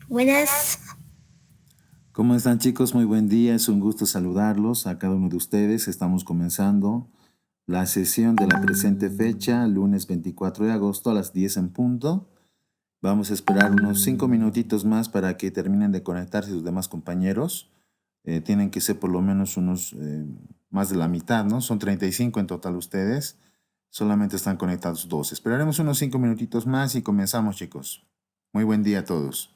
Buenas. ¿Cómo están, chicos? Muy buen día, es un gusto saludarlos a cada uno de ustedes. Estamos comenzando la sesión de la presente fecha, lunes 24 de agosto a las 10 en punto. Vamos a esperar unos 5 minutitos más para que terminen de conectarse sus demás compañeros. Tienen que ser por lo menos unos más de la mitad, ¿no? Son 35 en total ustedes. Solamente están conectados dos. Esperaremos unos 5 minutitos más y comenzamos, chicos. Muy buen día a todos.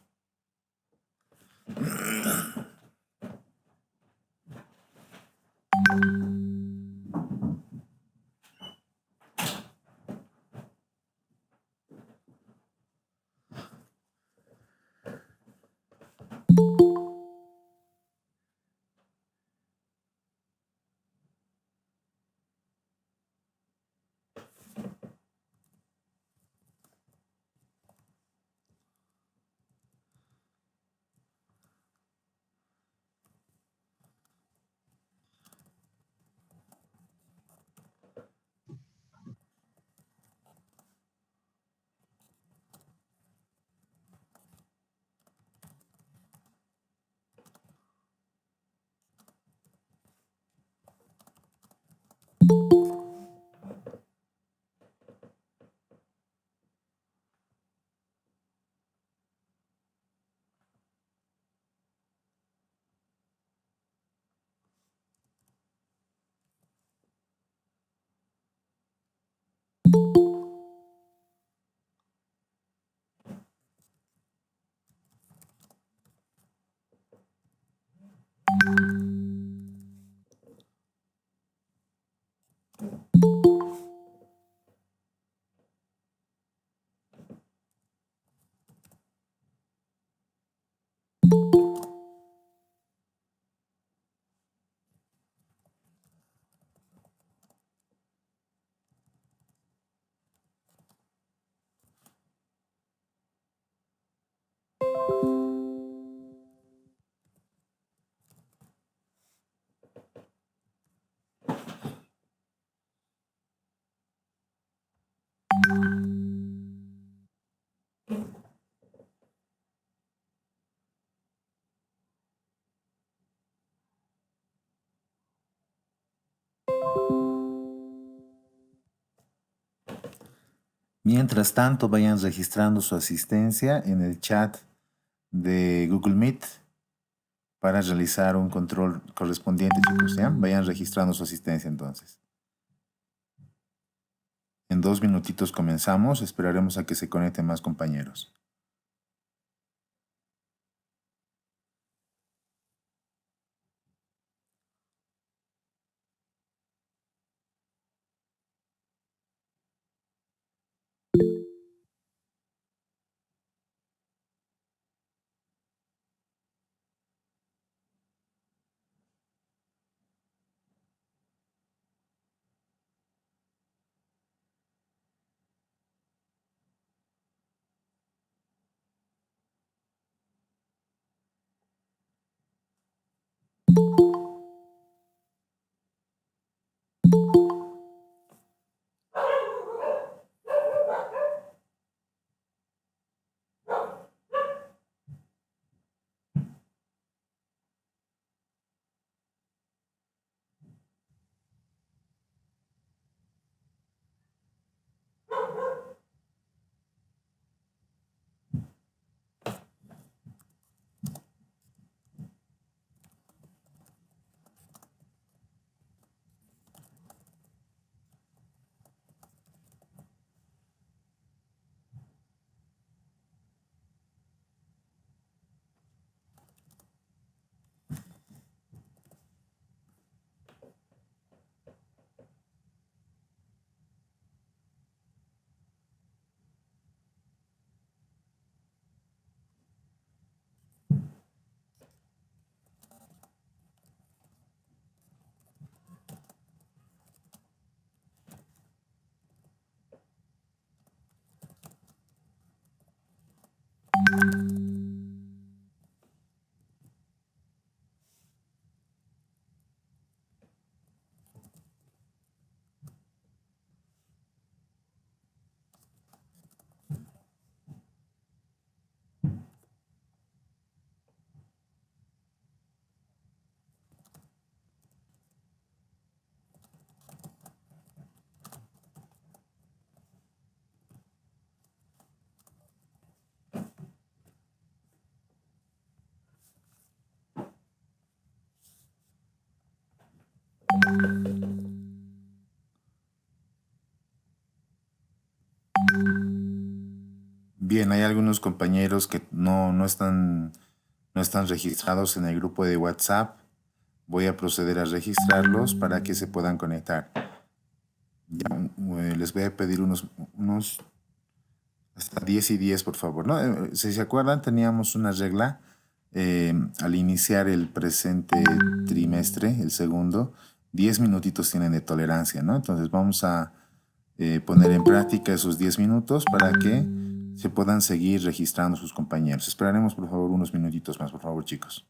Mientras tanto, vayan registrando su asistencia en el chat de Google Meet para realizar un control correspondiente, chicos, ¿ya? Vayan registrando su asistencia entonces. En 2 minutitos comenzamos, esperaremos a que se conecten más compañeros. Bien, hay algunos compañeros que no están registrados en el grupo de WhatsApp. Voy a proceder a registrarlos para que se puedan conectar. Ya, les voy a pedir unos hasta 10 y 10, por favor, ¿no? Si se acuerdan, teníamos una regla al iniciar el presente trimestre, el segundo, 10 minutitos tienen de tolerancia, ¿no? Entonces vamos a poner en práctica esos 10 minutos para que se puedan seguir registrando sus compañeros. Esperaremos, por favor, unos minutitos más, por favor, chicos.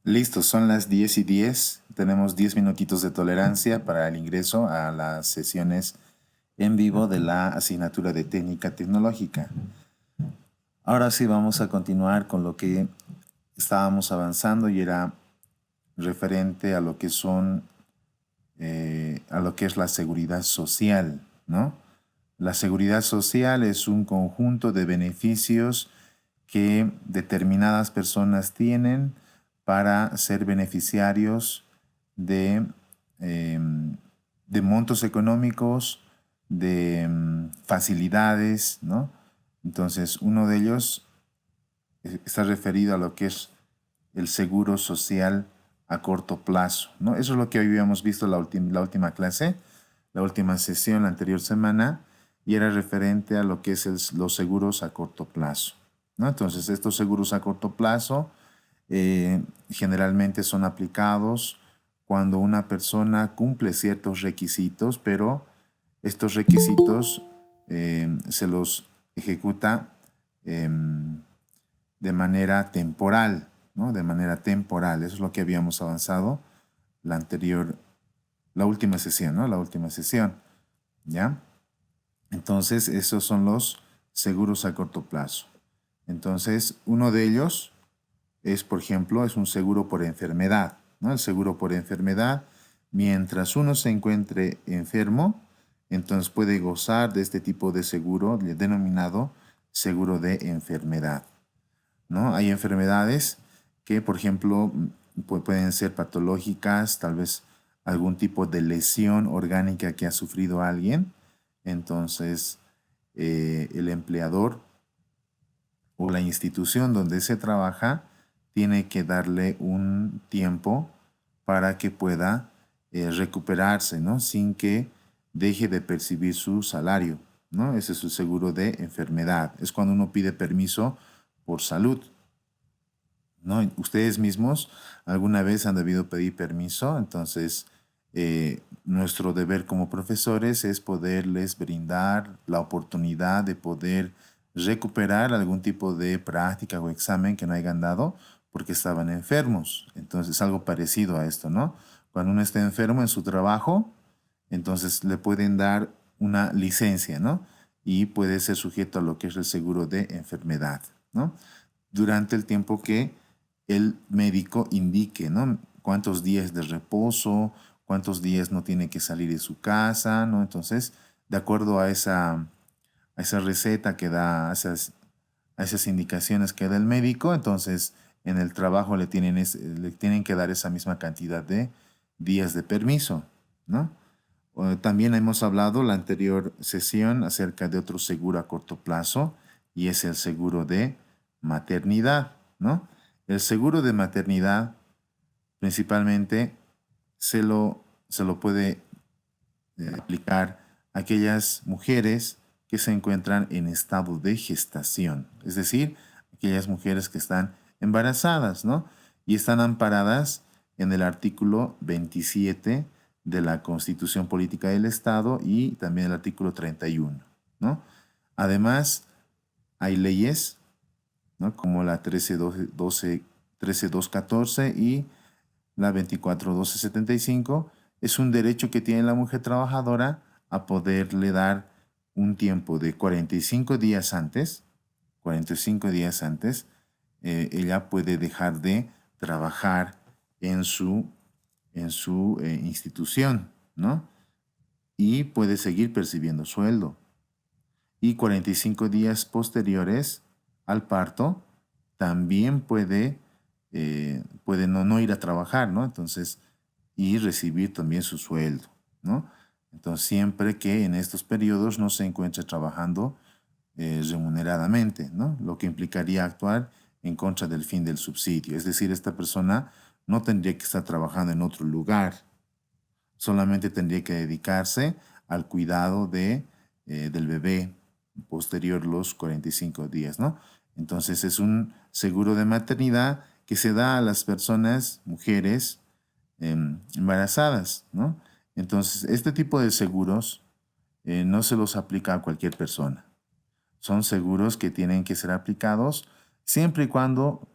Listo, son las 10 y 10. Tenemos 10 minutitos de tolerancia para el ingreso a las sesiones en vivo de la asignatura de técnica tecnológica. Ahora sí vamos a continuar con lo que estábamos avanzando y era referente a lo que a lo que es la seguridad social, ¿no? La seguridad social es un conjunto de beneficios que determinadas personas tienen para ser beneficiarios de, de montos económicos de facilidades, ¿no? Entonces, uno de ellos está referido a lo que es el seguro social a corto plazo, ¿no? Eso es lo que hoy habíamos visto la última clase, la última sesión, la anterior semana, y era referente a lo que es los seguros a corto plazo, ¿no? Entonces, estos seguros a corto plazo generalmente son aplicados cuando una persona cumple ciertos requisitos, pero estos requisitos se los ejecuta de manera temporal, ¿no? De manera temporal. Eso es lo que habíamos avanzado la última sesión, ¿no? La última sesión, ¿ya? Entonces, esos son los seguros a corto plazo. Entonces, uno de ellos es, por ejemplo, es un seguro por enfermedad, ¿no? El seguro por enfermedad, mientras uno se encuentre enfermo, entonces puede gozar de este tipo de seguro denominado seguro de enfermedad, ¿no? Hay enfermedades que, por ejemplo, pueden ser patológicas, tal vez algún tipo de lesión orgánica que ha sufrido alguien. Entonces, el empleador o la institución donde se trabaja tiene que darle un tiempo para que pueda recuperarse, ¿no? Sin que deje de percibir su salario, ¿no? Ese es su seguro de enfermedad. Es cuando uno pide permiso por salud, ¿no? Ustedes mismos alguna vez han debido pedir permiso, entonces nuestro deber como profesores es poderles brindar la oportunidad de poder recuperar algún tipo de práctica o examen que no hayan dado porque estaban enfermos. Entonces, algo parecido a esto, ¿no? Cuando uno está enfermo en su trabajo, entonces le pueden dar una licencia, ¿no? Y puede ser sujeto a lo que es el seguro de enfermedad, ¿no? Durante el tiempo que el médico indique, ¿no? Cuántos días de reposo, cuántos días no tiene que salir de su casa, ¿no? Entonces, de acuerdo a esa receta que da, a esas indicaciones que da el médico, entonces en el trabajo le tienen que dar esa misma cantidad de días de permiso, ¿no? También hemos hablado la anterior sesión acerca de otro seguro a corto plazo y es el seguro de maternidad, ¿no? El seguro de maternidad principalmente se lo puede aplicar a aquellas mujeres que se encuentran en estado de gestación, es decir, aquellas mujeres que están embarazadas, ¿no? Y están amparadas en el artículo 27 de la Constitución Política del Estado y también el artículo 31, ¿no? Además, hay leyes, ¿no? Como la 13214 y la 24275, es un derecho que tiene la mujer trabajadora a poderle dar un tiempo de 45 días antes, ella puede dejar de trabajar en su institución, ¿no? Y puede seguir percibiendo sueldo. Y 45 días posteriores al parto, también puede no ir a trabajar, ¿no? Entonces, y recibir también su sueldo, ¿no? Entonces, siempre que en estos periodos no se encuentre trabajando remuneradamente, ¿no? Lo que implicaría actuar en contra del fin del subsidio. Es decir, esta persona no tendría que estar trabajando en otro lugar, solamente tendría que dedicarse al cuidado del bebé posterior los 45 días, ¿no? Entonces es un seguro de maternidad que se da a las personas, mujeres embarazadas, ¿no? Entonces, este tipo de seguros no se los aplica a cualquier persona. Son seguros que tienen que ser aplicados siempre y cuando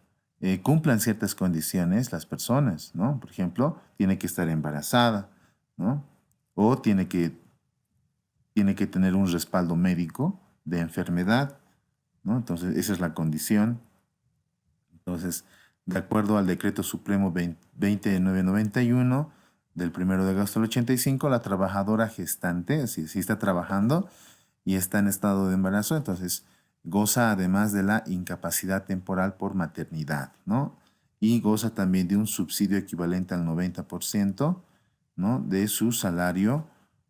cumplan ciertas condiciones las personas, ¿no? Por ejemplo, tiene que estar embarazada, ¿no? O tiene que tener un respaldo médico de enfermedad, ¿no? Entonces, esa es la condición. Entonces, de acuerdo al Decreto Supremo 20991 del 1 de agosto del 85, la trabajadora gestante, si está trabajando y está en estado de embarazo, entonces goza además de la incapacidad temporal por maternidad, ¿no? Y goza también de un subsidio equivalente al 90%, ¿no? De su salario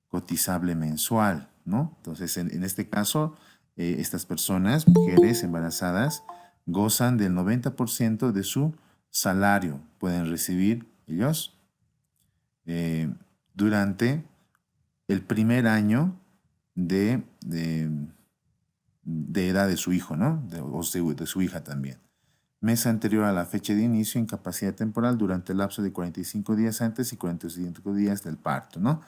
cotizable mensual, ¿no? Entonces, en este caso, estas personas, mujeres embarazadas, gozan del 90% de su salario. Pueden recibir ellos eh, durante el primer año de edad de su hijo, ¿no? De su hija también. Mes anterior a la fecha de inicio, incapacidad temporal durante el lapso de 45 días antes y 45 días del parto, ¿no?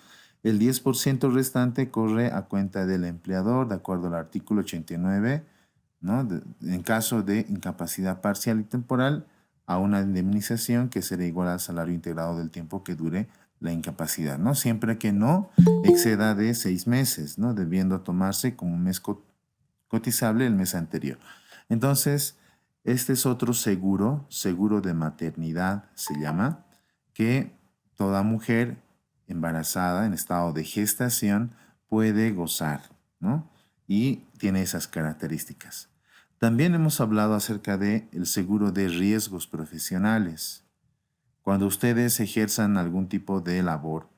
El 10% restante corre a cuenta del empleador, de acuerdo al artículo 89, ¿no? En caso de incapacidad parcial y temporal, a una indemnización que será igual al salario integrado del tiempo que dure la incapacidad, ¿no? Siempre que no exceda de 6 meses, ¿no? Debiendo tomarse como mes cotizable el mes anterior. Entonces, este es otro seguro, seguro de maternidad se llama, que toda mujer embarazada en estado de gestación puede gozar, ¿no? Y tiene esas características. También hemos hablado acerca del seguro de riesgos profesionales. Cuando ustedes ejerzan algún tipo de labor,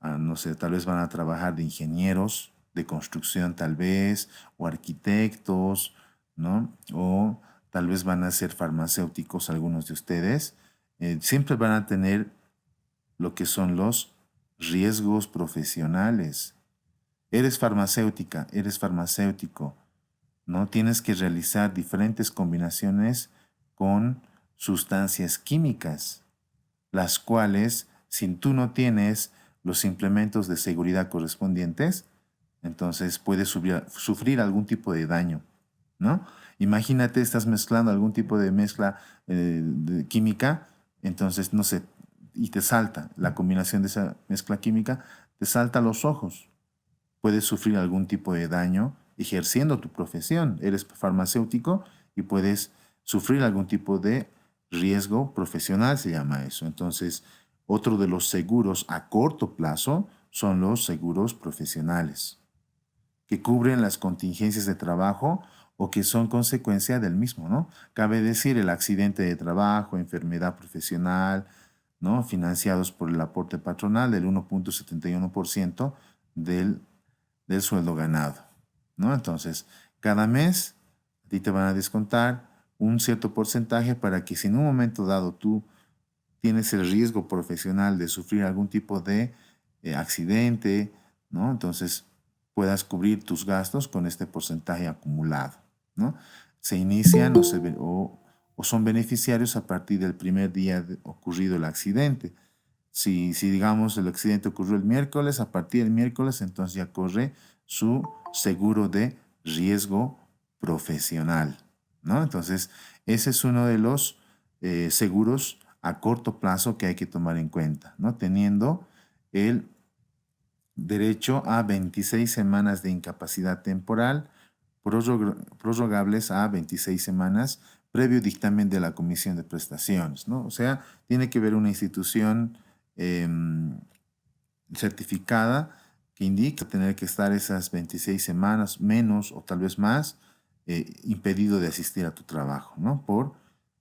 no sé, tal vez van a trabajar de ingenieros, de construcción tal vez, o arquitectos, ¿no? O tal vez van a ser farmacéuticos algunos de ustedes. Siempre van a tener lo que son los riesgos profesionales. Eres farmacéutica, eres farmacéutico, ¿no? Tienes que realizar diferentes combinaciones con sustancias químicas, las cuales, si tú no tienes los implementos de seguridad correspondientes, entonces puedes sufrir algún tipo de daño, ¿no? Imagínate, estás mezclando algún tipo de mezcla de química, entonces, no sé, y te salta la combinación de esa mezcla química, te salta a los ojos. Puedes sufrir algún tipo de daño ejerciendo tu profesión. Eres farmacéutico y puedes sufrir algún tipo de riesgo profesional, se llama eso. Entonces, otro de los seguros a corto plazo son los seguros profesionales, que cubren las contingencias de trabajo o que son consecuencia del mismo, ¿no? Cabe decir el accidente de trabajo, enfermedad profesional, ¿no? Financiados por el aporte patronal del 1.71% del sueldo ganado, ¿no? Entonces, cada mes a ti te van a descontar un cierto porcentaje para que si en un momento dado tú tienes el riesgo profesional de sufrir algún tipo de accidente, ¿no? Entonces puedas cubrir tus gastos con este porcentaje acumulado, ¿no? Se inician o son beneficiarios a partir del primer día ocurrido el accidente. Si digamos el accidente ocurrió el miércoles, a partir del miércoles entonces ya corre su seguro de riesgo profesional, ¿no? Entonces, ese es uno de los seguros a corto plazo que hay que tomar en cuenta, ¿no? Teniendo el derecho a 26 semanas de incapacidad temporal, prorrogables a 26 semanas, previo dictamen de la Comisión de Prestaciones, ¿no? O sea, tiene que haber una institución certificada que indica tener que estar esas 26 semanas menos o tal vez más impedido de asistir a tu trabajo, ¿no? Por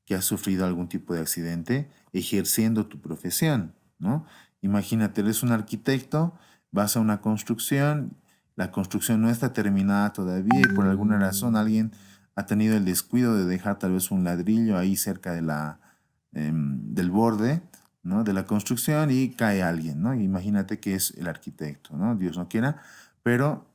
que has sufrido algún tipo de accidente ejerciendo tu profesión, ¿no? Imagínate, eres un arquitecto, vas a una construcción, la construcción no está terminada todavía y por alguna razón alguien ha tenido el descuido de dejar tal vez un ladrillo ahí cerca del borde, ¿no? De la construcción y cae alguien, ¿no? Imagínate que es el arquitecto, ¿no? Dios no quiera, pero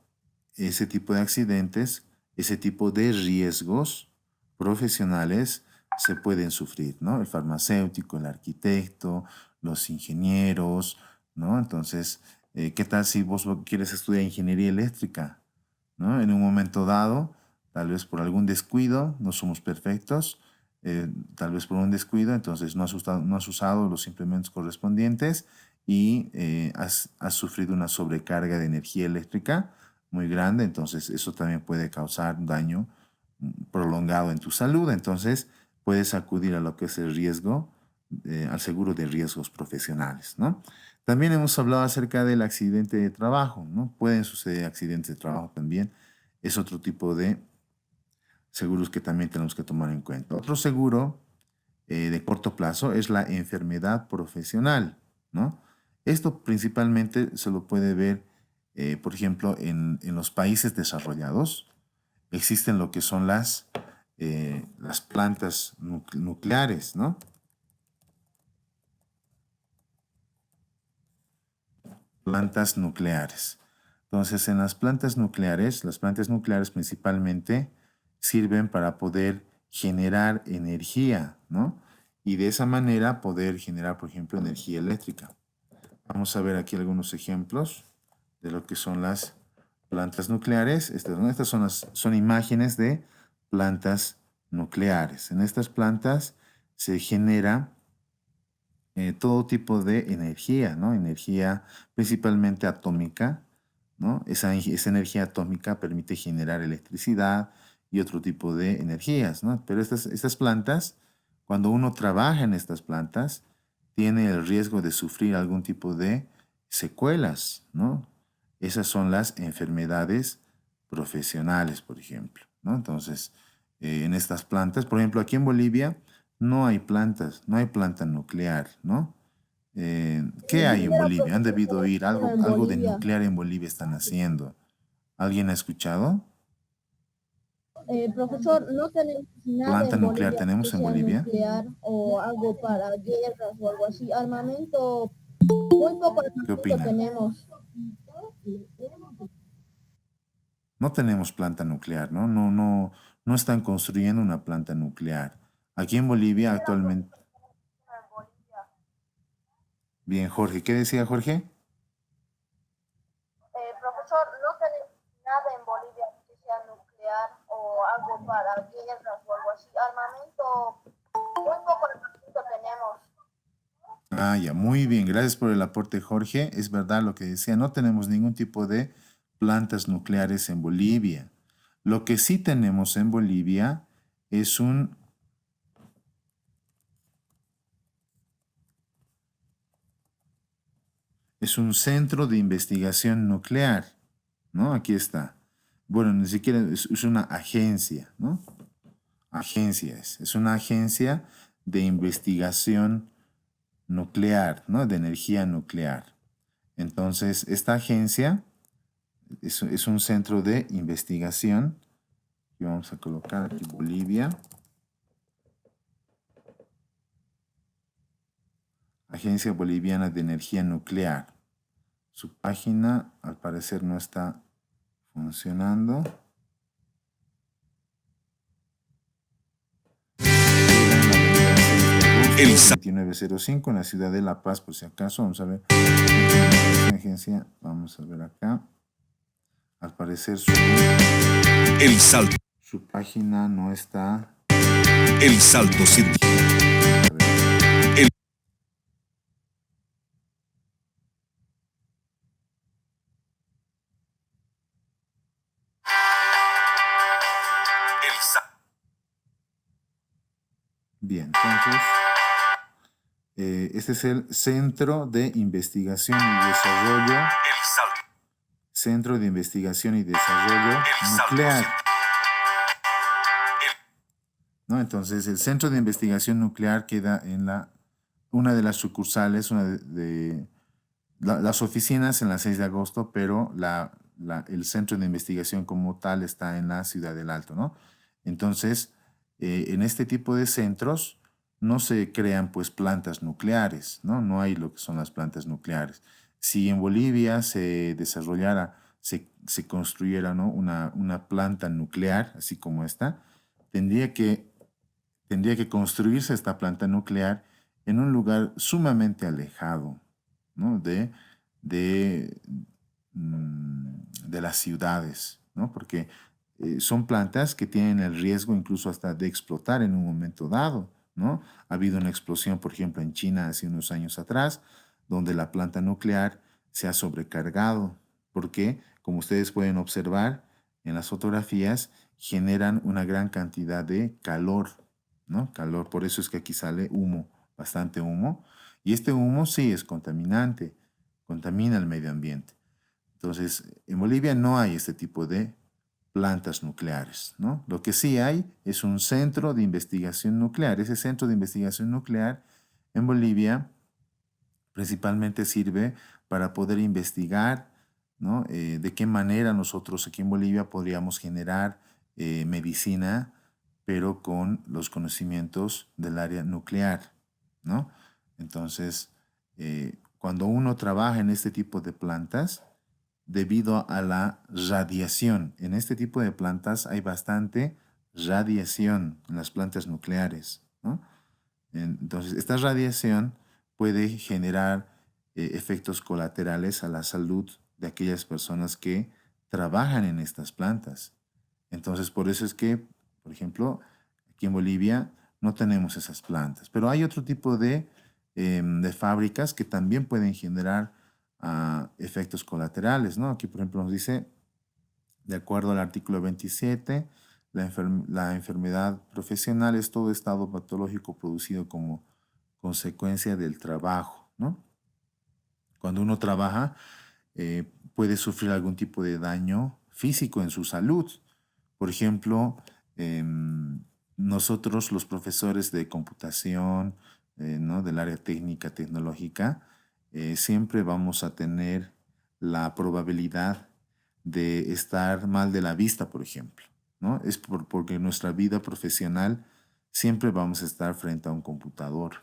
ese tipo de accidentes, ese tipo de riesgos profesionales se pueden sufrir, ¿no? El farmacéutico, el arquitecto, los ingenieros, ¿no? Entonces, ¿qué tal si vos quieres estudiar ingeniería eléctrica, ¿no? En un momento dado, tal vez por algún descuido, no somos perfectos, tal vez por un descuido, entonces no has usado los implementos correspondientes y has sufrido una sobrecarga de energía eléctrica muy grande, entonces eso también puede causar un daño prolongado en tu salud, entonces puedes acudir a lo que es el riesgo, al seguro de riesgos profesionales, ¿no? También hemos hablado acerca del accidente de trabajo, ¿no? Pueden suceder accidentes de trabajo también, es otro tipo de seguros que también tenemos que tomar en cuenta. Otro seguro de corto plazo es la enfermedad profesional, ¿no? Esto principalmente se lo puede ver Por ejemplo, en los países desarrollados existen lo que son las plantas nucleares, ¿no? Plantas nucleares. Entonces, en las plantas nucleares principalmente sirven para poder generar energía, ¿no? Y de esa manera poder generar, por ejemplo, energía eléctrica. Vamos a ver aquí algunos ejemplos de lo que son las plantas nucleares. Estas son imágenes de plantas nucleares. En estas plantas se genera todo tipo de energía, ¿no? Energía principalmente atómica, ¿no? Esa energía atómica permite generar electricidad y otro tipo de energías, ¿no? Pero estas plantas, cuando uno trabaja en estas plantas, tiene el riesgo de sufrir algún tipo de secuelas, ¿no? Esas son las enfermedades profesionales, por ejemplo, ¿no? Entonces, en estas plantas, por ejemplo, aquí en Bolivia, no hay plantas, no hay planta nuclear, ¿no? ¿Qué hay en Quisiera, Bolivia? Han profesor, debido saber oír cómo algo, en algo de Bolivia. nuclear en Bolivia están haciendo. ¿Alguien ha escuchado? Profesor, no tenemos nada ¿Planta en nuclear Bolivia que tenemos en sea Bolivia? nuclear o algo para guerras o algo así. Armamento, muy poco ¿Qué armamento opinan? tenemos. No tenemos planta nuclear, ¿no? No están construyendo una planta nuclear. Aquí en Bolivia actualmente. Bien, Jorge, ¿qué decía Jorge? Profesor, no tenemos nada en Bolivia que sea nuclear o algo para guerras o algo así. Armamento, muy poco armamento tenemos. Ah, ya, muy bien, gracias por el aporte, Jorge. Es verdad lo que decía, no tenemos ningún tipo de plantas nucleares en Bolivia. Lo que sí tenemos en Bolivia es un centro de investigación nuclear, ¿no? Aquí está. Bueno, ni siquiera es una agencia, ¿no? Agencia es una agencia de investigación nuclear, ¿no? De energía nuclear. Entonces, esta agencia es un centro de investigación. Y vamos a colocar aquí Bolivia. Agencia Boliviana de Energía Nuclear. Su página al parecer no está funcionando. El 2905 en la ciudad de La Paz, por si acaso. Vamos a ver. Agencia, vamos a ver acá. Al parecer su página no está. El Salto Circo. Bien, entonces, este es el Centro de Investigación y Desarrollo. Centro de Investigación y Desarrollo Nuclear. ¿No? Entonces, el Centro de Investigación Nuclear queda en una de las sucursales, las oficinas en la 6 de agosto, pero el Centro de Investigación como tal está en la Ciudad del Alto, ¿no? Entonces, en este tipo de centros no se crean pues plantas nucleares, ¿no? No hay lo que son las plantas nucleares. Si en Bolivia se desarrollara, se construyera, ¿no? una planta nuclear, así como esta, tendría que construirse esta planta nuclear en un lugar sumamente alejado, ¿no? de, de las ciudades, ¿no? Porque son plantas que tienen el riesgo incluso hasta de explotar en un momento dado, ¿no? Ha habido una explosión, por ejemplo, en China hace unos años atrás, donde la planta nuclear se ha sobrecargado, porque, como ustedes pueden observar en las fotografías, generan una gran cantidad de calor, ¿no? Calor, por eso es que aquí sale humo, bastante humo, y este humo sí es contaminante, contamina el medio ambiente. Entonces, en Bolivia no hay este tipo de plantas nucleares, ¿no? Lo que sí hay es un centro de investigación nuclear. Ese centro de investigación nuclear en Bolivia principalmente sirve para poder investigar ¿no? De qué manera nosotros aquí en Bolivia podríamos generar medicina, pero con los conocimientos del área nuclear, ¿no? Entonces, cuando uno trabaja en este tipo de plantas, debido a la radiación, en este tipo de plantas hay bastante radiación en las plantas nucleares, ¿no? Entonces, esta radiación puede generar efectos colaterales a la salud de aquellas personas que trabajan en estas plantas. Entonces, por eso es que, por ejemplo, aquí en Bolivia no tenemos esas plantas, pero hay otro tipo de fábricas que también pueden generar efectos colaterales, ¿no? Aquí, por ejemplo, nos dice, de acuerdo al artículo 27, la enfermedad profesional es todo estado patológico producido como consecuencia del trabajo, ¿no? Cuando uno trabaja, puede sufrir algún tipo de daño físico en su salud. Por ejemplo, nosotros los profesores de computación, ¿no? Del área técnica, tecnológica, siempre vamos a tener la probabilidad de estar mal de la vista, por ejemplo, ¿no? Porque en nuestra vida profesional siempre vamos a estar frente a un computador,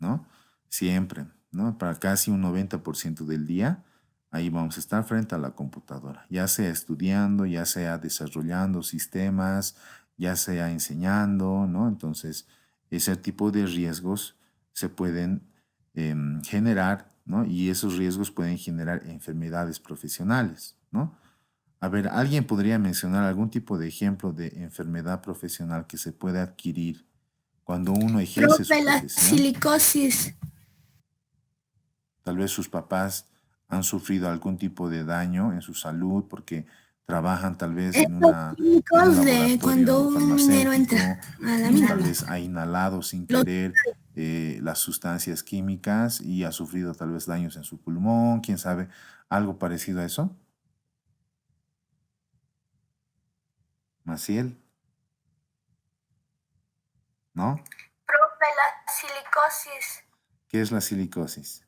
¿no? Siempre, ¿no? Para casi un 90% del día, ahí vamos a estar frente a la computadora, ya sea estudiando, ya sea desarrollando sistemas, ya sea enseñando, ¿no? Entonces, ese tipo de riesgos se pueden generar, ¿no? Y esos riesgos pueden generar enfermedades profesionales, ¿no? A ver, ¿alguien podría mencionar algún tipo de ejemplo de enfermedad profesional que se puede adquirir cuando uno ejerce su Profe, la profesión? silicosis. Tal vez sus papás han sufrido algún tipo de daño en su salud porque trabajan tal vez en Los en un químicos de cuando laboratorio un minero entra farmacéutico a la y tal mina. vez ha inhalado sin Los querer las sustancias químicas y ha sufrido tal vez daños en su pulmón, quién sabe, algo parecido a eso. Maciel, ¿no? Profe, la silicosis. ¿Qué es la silicosis?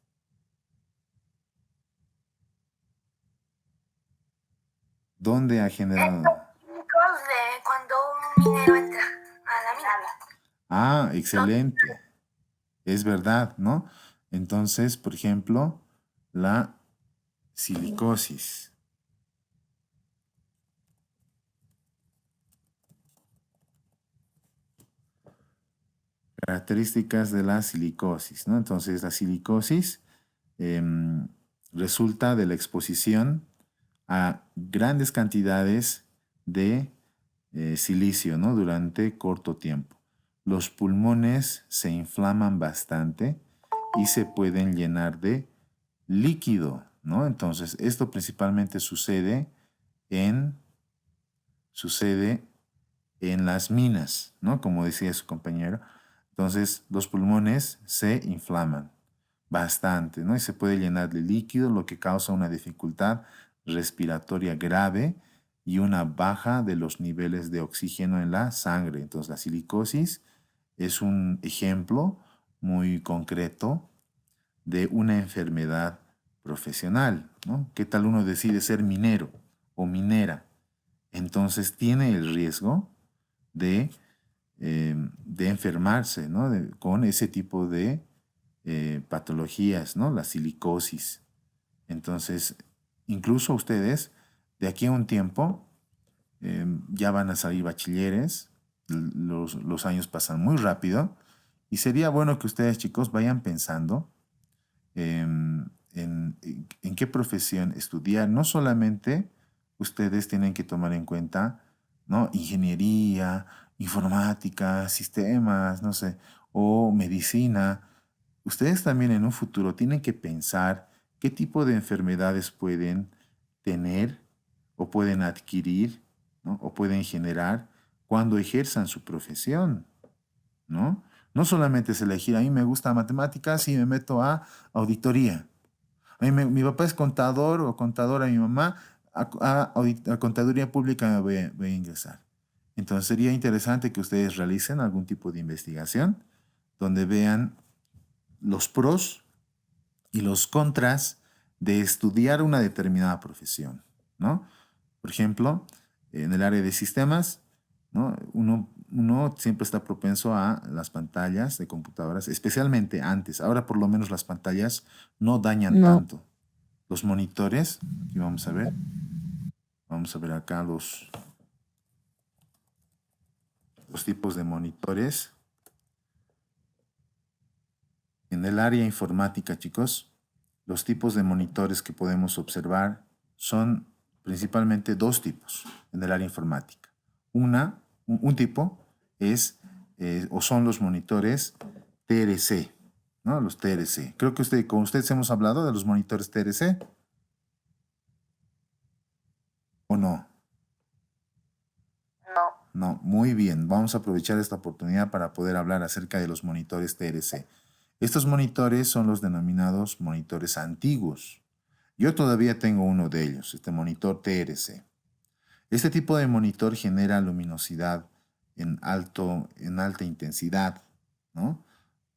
¿Dónde ha generado? Químicos de cuando un minero entra a la mina. Ah, Los excelente. Es verdad, ¿no? Entonces, por ejemplo, la silicosis. Características de la silicosis, ¿no? Entonces, la silicosis em, resulta de la exposición a grandes cantidades de silicio, ¿no? Durante corto tiempo. Los pulmones se inflaman bastante y se pueden llenar de líquido, ¿no? Entonces, esto principalmente en, sucede en las minas, ¿no? Como decía su compañero. Entonces, los pulmones se inflaman bastante, ¿no? Y se puede llenar de líquido, lo que causa una dificultad respiratoria grave y una baja de los niveles de oxígeno en la sangre. Entonces, la silicosis es un ejemplo muy concreto de una enfermedad profesional, ¿no? ¿Qué tal uno decide ser minero o minera? Entonces tiene el riesgo de, de enfermarse, ¿no? Con ese tipo de patologías, ¿no? La silicosis. Entonces, incluso ustedes, de aquí a un tiempo, ya van a salir bachilleres, los años pasan muy rápido, y sería bueno que ustedes, chicos, vayan pensando en qué profesión estudiar. No solamente ustedes tienen que tomar en cuenta, ¿no? Ingeniería, informática, sistemas, no sé, o medicina. Ustedes también en un futuro tienen que pensar qué tipo de enfermedades pueden tener o pueden adquirir, ¿no? O pueden generar cuando ejerzan su profesión, ¿no? No solamente es elegir, a mí me gusta matemáticas y me meto a auditoría. Mi papá es contador o contadora, mi mamá a contaduría pública me voy a ingresar. Entonces sería interesante que ustedes realicen algún tipo de investigación donde vean los pros y los contras de estudiar una determinada profesión, ¿no? Por ejemplo, en el área de sistemas, ¿no? Uno siempre está propenso a las pantallas de computadoras, especialmente antes. Ahora por lo menos las pantallas no dañan tanto. Los monitores, aquí vamos a ver. Vamos a ver acá los tipos de monitores. En el área informática, chicos, los tipos de monitores que podemos observar son principalmente dos tipos en el área informática. Un tipo es o son los monitores TRC, ¿no? Los TRC. Creo que con ustedes hemos hablado de los monitores TRC. ¿O no? No, muy bien. Vamos a aprovechar esta oportunidad para poder hablar acerca de los monitores TRC. Estos monitores son los denominados monitores antiguos. Yo todavía tengo uno de ellos, este monitor TRC. Este tipo de monitor genera luminosidad en alta intensidad, ¿no?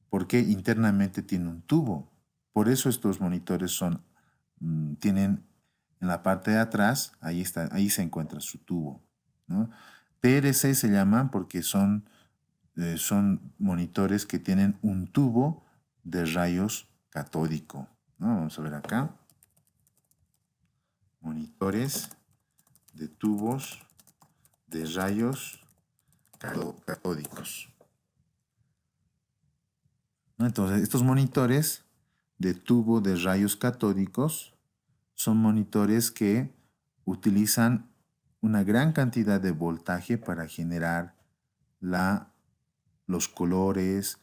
Porque internamente tiene un tubo. Por eso estos monitores tienen en la parte de atrás, ahí se encuentra su tubo, ¿no? TRC se llaman porque son monitores que tienen un tubo de rayos catódico, ¿no? Vamos a ver acá. Monitores de tubos de rayos catódicos. Entonces, estos monitores de tubo de rayos catódicos son monitores que utilizan una gran cantidad de voltaje para generar los colores,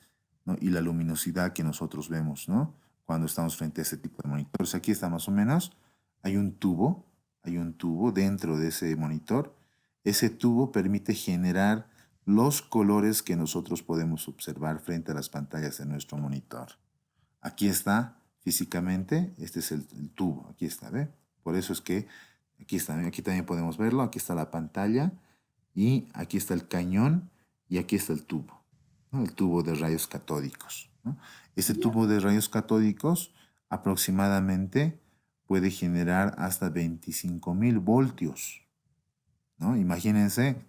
¿no? Y la luminosidad que nosotros vemos, ¿no? Cuando estamos frente a este tipo de monitores. Aquí está más o menos, hay un tubo dentro de ese monitor. Ese tubo permite generar los colores que nosotros podemos observar frente a las pantallas de nuestro monitor. Aquí está físicamente, este es el tubo, aquí está, ¿ve? Por eso es que aquí también podemos verlo, aquí está la pantalla y aquí está el cañón y aquí está el tubo, ¿no? El tubo de rayos catódicos, ¿no? Este tubo de rayos catódicos aproximadamente puede generar hasta 25.000 voltios, ¿no? Imagínense,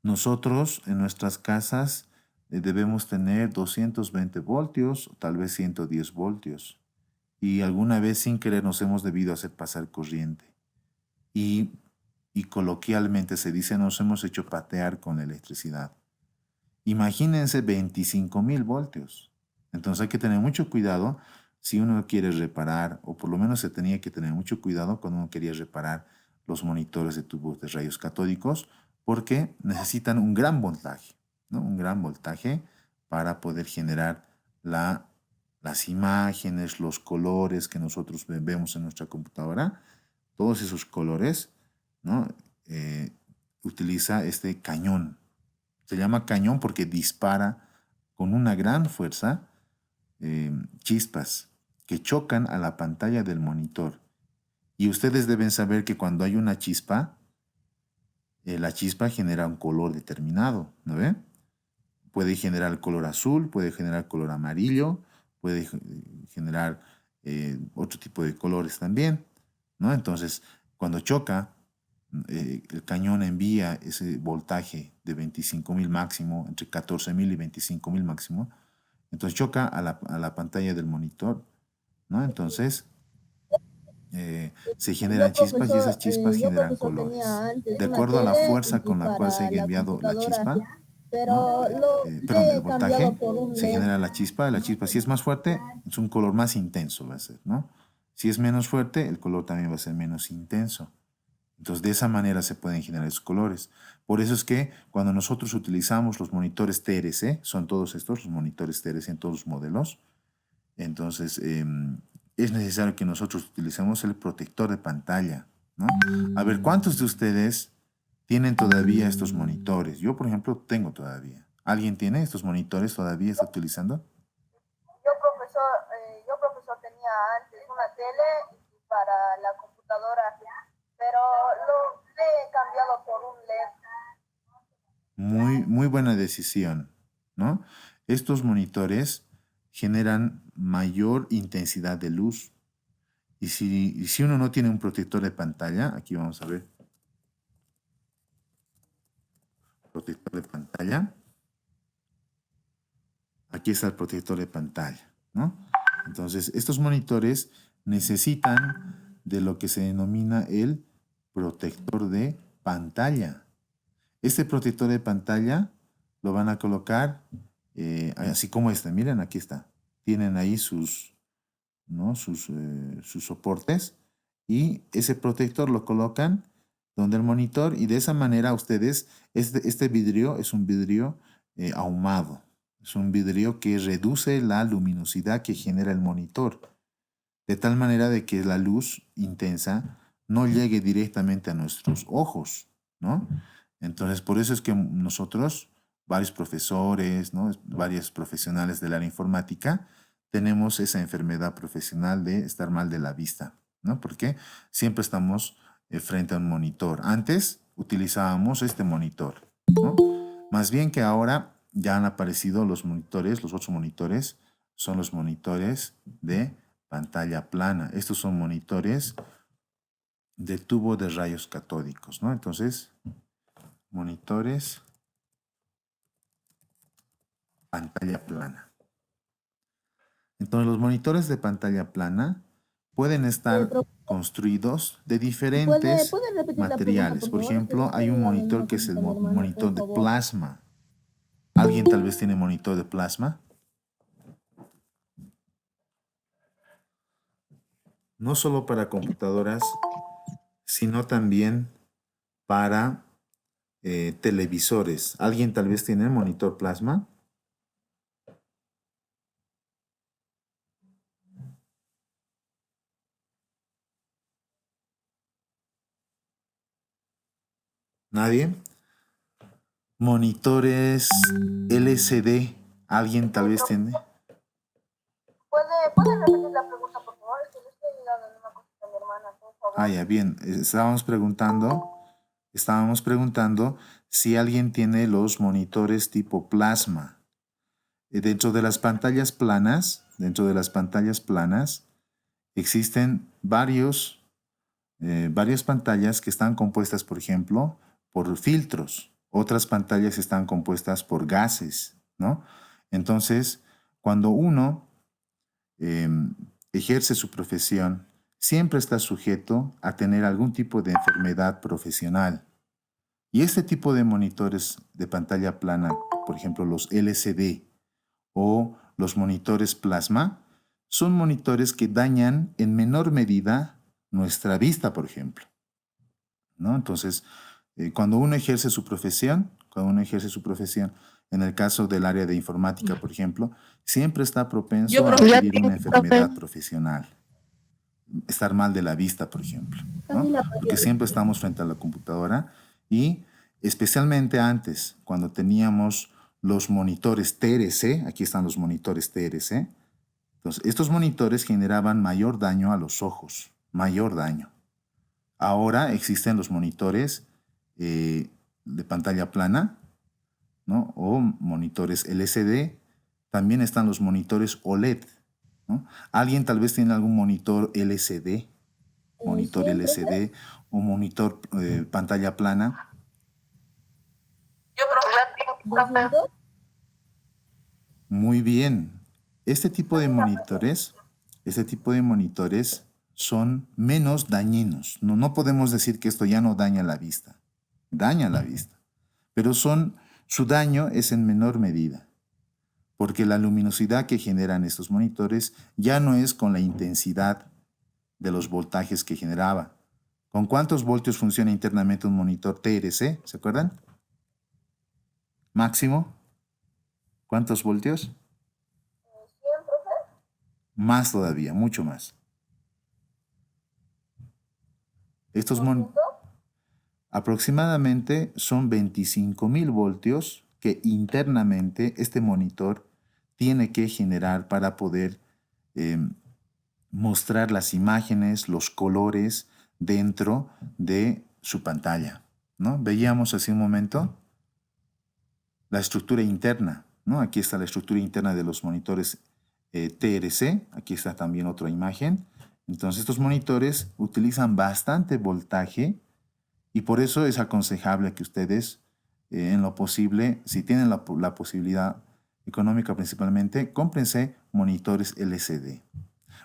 nosotros en nuestras casas debemos tener 220 voltios, tal vez 110 voltios. Y alguna vez sin querer nos hemos debido hacer pasar corriente. Y coloquialmente se dice nos hemos hecho patear con electricidad. Imagínense 25.000 voltios. Entonces hay que tener mucho cuidado si uno quiere reparar, o por lo menos se tenía que tener mucho cuidado cuando uno quería reparar los monitores de tubos de rayos catódicos, porque necesitan un gran voltaje, ¿no? Un gran voltaje para poder generar las imágenes, los colores que nosotros vemos en nuestra computadora. Todos esos colores, ¿no? Utiliza este cañón. Se llama cañón porque dispara con una gran fuerza chispas que chocan a la pantalla del monitor. Y ustedes deben saber que cuando hay una chispa, la chispa genera un color determinado, ¿no ve? Puede generar color azul, puede generar color amarillo, puede generar otro tipo de colores también, ¿no? Entonces, cuando choca, el cañón envía ese voltaje de 25.000 máximo, entre 14.000 y 25.000 máximo, entonces choca a la pantalla del monitor, ¿no? Entonces, se generan chispas y esas chispas generan colores. De acuerdo a la fuerza con la cual se ha enviado la chispa, ¿no? Perdón, el voltaje, se genera la chispa si es más fuerte, es un color más intenso va a ser, ¿no? Si es menos fuerte, el color también va a ser menos intenso. Entonces, de esa manera se pueden generar esos colores. Por eso es que cuando nosotros utilizamos los monitores TRC, son todos estos, los monitores TRC en todos los modelos, entonces es necesario que nosotros utilicemos el protector de pantalla, ¿no? A ver, ¿cuántos de ustedes tienen todavía estos monitores? Yo, por ejemplo, tengo todavía. ¿Alguien tiene estos monitores todavía? ¿Está utilizando? Yo profesor tenía antes una tele para la computadora, pero lo he cambiado por un LED. Muy buena decisión, ¿no? Estos monitores generan mayor intensidad de luz Y si uno no tiene un protector de pantalla, aquí vamos a ver. Protector de pantalla. Aquí está el protector de pantalla, ¿no? Entonces, estos monitores necesitan de lo que se denomina el protector de pantalla. Este protector de pantalla lo van a colocar así como este. Miren, aquí está. Tienen ahí sus, ¿no? sus soportes y ese protector lo colocan donde el monitor y de esa manera ustedes, este vidrio es un vidrio ahumado. Es un vidrio que reduce la luminosidad que genera el monitor, de tal manera de que la luz intensa no llegue directamente a nuestros ojos, ¿no? Entonces, por eso es que nosotros, varios profesores, ¿no? Varios profesionales del área informática, tenemos esa enfermedad profesional de estar mal de la vista, ¿no? Porque siempre estamos frente a un monitor. Antes utilizábamos este monitor, ¿no? Más bien que ahora ya han aparecido los monitores, los otros monitores son los monitores de pantalla plana. Estos son monitores de tubo de rayos catódicos, ¿no? Entonces, monitores pantalla plana. Entonces, los monitores de pantalla plana pueden estar construidos de diferentes ¿Puede repetir la pregunta, materiales. por Por favor? Es que ejemplo, estoy hay un hablando monitor que es el con mi hermana, monitor por de favor. plasma. ¿Alguien tal vez tiene monitor de plasma? No solo para computadoras, sino también para televisores. ¿Alguien tal vez tiene monitor plasma? ¿Nadie? Monitores LCD. ¿Alguien tal vez tiene? ¿Puede repetir la pregunta, por favor? Es que le estoy ayudando en una cosita a mi hermana, por favor. Ah, ya, bien. Estábamos preguntando si alguien tiene los monitores tipo plasma. Dentro de las pantallas planas, existen varias pantallas que están compuestas, por ejemplo, por filtros. Otras pantallas están compuestas por gases, ¿no? Entonces, cuando uno ejerce su profesión, siempre está sujeto a tener algún tipo de enfermedad profesional. Y este tipo de monitores de pantalla plana, por ejemplo, los LCD o los monitores plasma, son monitores que dañan en menor medida nuestra vista, por ejemplo, ¿no? Entonces, cuando uno ejerce su profesión, en el caso del área de informática, por ejemplo, siempre está propenso a adquirir una enfermedad profesional. Estar mal de la vista, por ejemplo, ¿no? Camila, Porque siempre estamos frente a la computadora y especialmente antes, cuando teníamos los monitores TRC, aquí están los monitores TRC, entonces estos monitores generaban mayor daño a los ojos, mayor daño. Ahora existen los monitores de pantalla plana, ¿no? O monitores LCD, también están los monitores OLED, ¿no? ¿Alguien tal vez tiene algún monitor LCD? Monitor LCD o monitor pantalla plana. Yo, profe. Muy bien. Este tipo de monitores son menos dañinos. No podemos decir que esto ya no daña la vista. Daña la vista. Pero su daño es en menor medida. Porque la luminosidad que generan estos monitores ya no es con la intensidad de los voltajes que generaba. ¿Con cuántos voltios funciona internamente un monitor TRC? ¿Se acuerdan? Máximo. ¿Cuántos voltios? 100, profe. Más todavía, mucho más. Estos aproximadamente son 25.000 voltios que internamente este monitor tiene que generar para poder mostrar las imágenes, los colores dentro de su pantalla, ¿no? Veíamos hace un momento la estructura interna, ¿no? Aquí está la estructura interna de los monitores TRC, aquí está también otra imagen, Entonces estos monitores utilizan bastante voltaje y por eso es aconsejable que ustedes, en lo posible, si tienen la posibilidad económica principalmente, cómprense monitores LCD.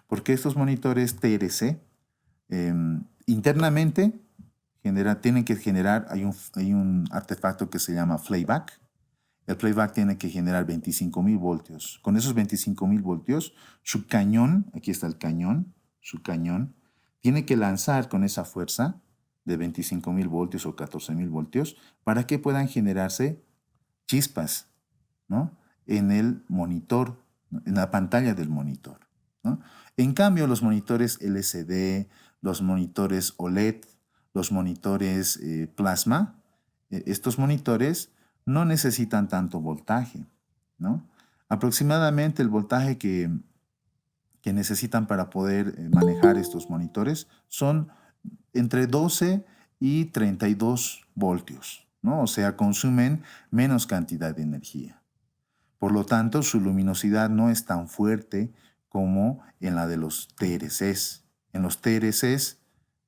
Porque estos monitores TRC internamente tienen que generar, hay un artefacto que se llama playback. El playback tiene que generar 25.000 voltios. Con esos 25.000 voltios, su cañón, aquí está el cañón, su cañón, tiene que lanzar con esa fuerza de 25.000 voltios o 14.000 voltios para que puedan generarse chispas, ¿no? En el monitor, ¿no? En la pantalla del monitor, ¿no? En cambio, los monitores LCD, los monitores OLED, los monitores plasma, estos monitores no necesitan tanto voltaje, ¿no? Aproximadamente el voltaje que necesitan para poder manejar estos monitores son entre 12 y 32 voltios, ¿no? O sea, consumen menos cantidad de energía. Por lo tanto, su luminosidad no es tan fuerte como en la de los TRCs. En los TRCs,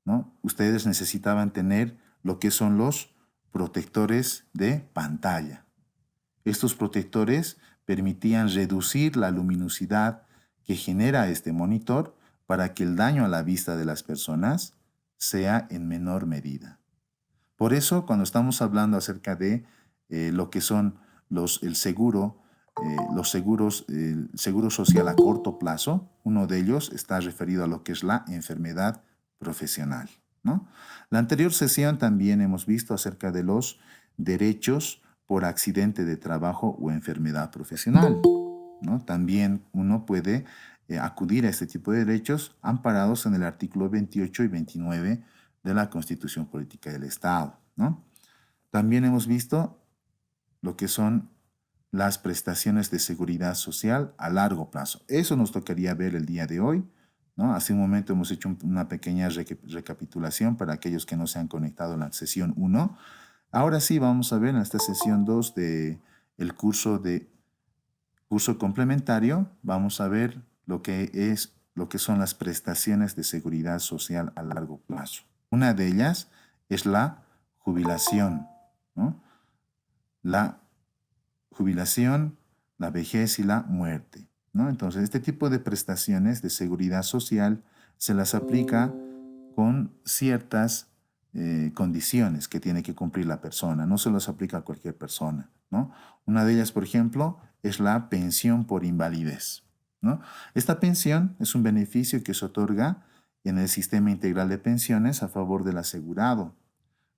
¿no? Ustedes necesitaban tener lo que son los protectores de pantalla. Estos protectores permitían reducir la luminosidad que genera este monitor para que el daño a la vista de las personas sea en menor medida. Por eso, cuando estamos hablando acerca de lo que son el seguro, el seguro social a corto plazo, uno de ellos está referido a lo que es la enfermedad profesional, ¿no? La anterior sesión también hemos visto acerca de los derechos por accidente de trabajo o enfermedad profesional, ¿no? También uno puede acudir a este tipo de derechos amparados en el artículo 28 y 29 de la Constitución Política del Estado, ¿no? También hemos visto lo que son las prestaciones de seguridad social a largo plazo. Eso nos tocaría ver el día de hoy, ¿no? Hace un momento hemos hecho una pequeña recapitulación para aquellos que no se han conectado en la sesión 1. Ahora sí vamos a ver en esta sesión 2 del curso complementario, vamos a ver lo que son las prestaciones de seguridad social a largo plazo. Una de ellas es la jubilación, ¿no? La jubilación, la vejez y la muerte, ¿no? Entonces, este tipo de prestaciones de seguridad social se las aplica con ciertas condiciones que tiene que cumplir la persona. No se las aplica a cualquier persona, ¿no? Una de ellas, por ejemplo, es la pensión por invalidez, ¿no? Esta pensión es un beneficio que se otorga en el sistema integral de pensiones a favor del asegurado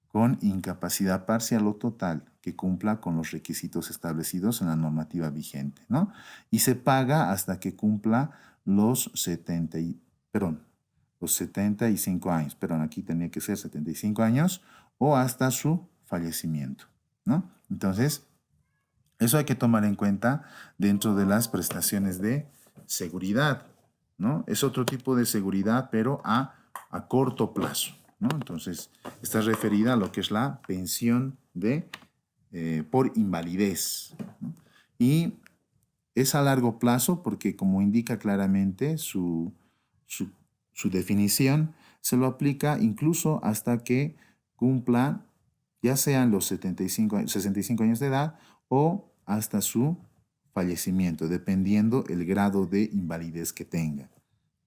con incapacidad parcial o total que cumpla con los requisitos establecidos en la normativa vigente, ¿no? Y se paga hasta que cumpla los 75 años, perdón, aquí tenía que ser 75 años o hasta su fallecimiento, ¿no? Entonces, eso hay que tomar en cuenta dentro de las prestaciones de seguridad, ¿no? Es otro tipo de seguridad, pero a corto plazo, ¿no? Entonces, está referida a lo que es la pensión por invalidez, ¿no? Y es a largo plazo porque, como indica claramente su definición, se lo aplica incluso hasta que cumpla, ya sean los 65 años de edad o hasta su fallecimiento, dependiendo el grado de invalidez que tenga,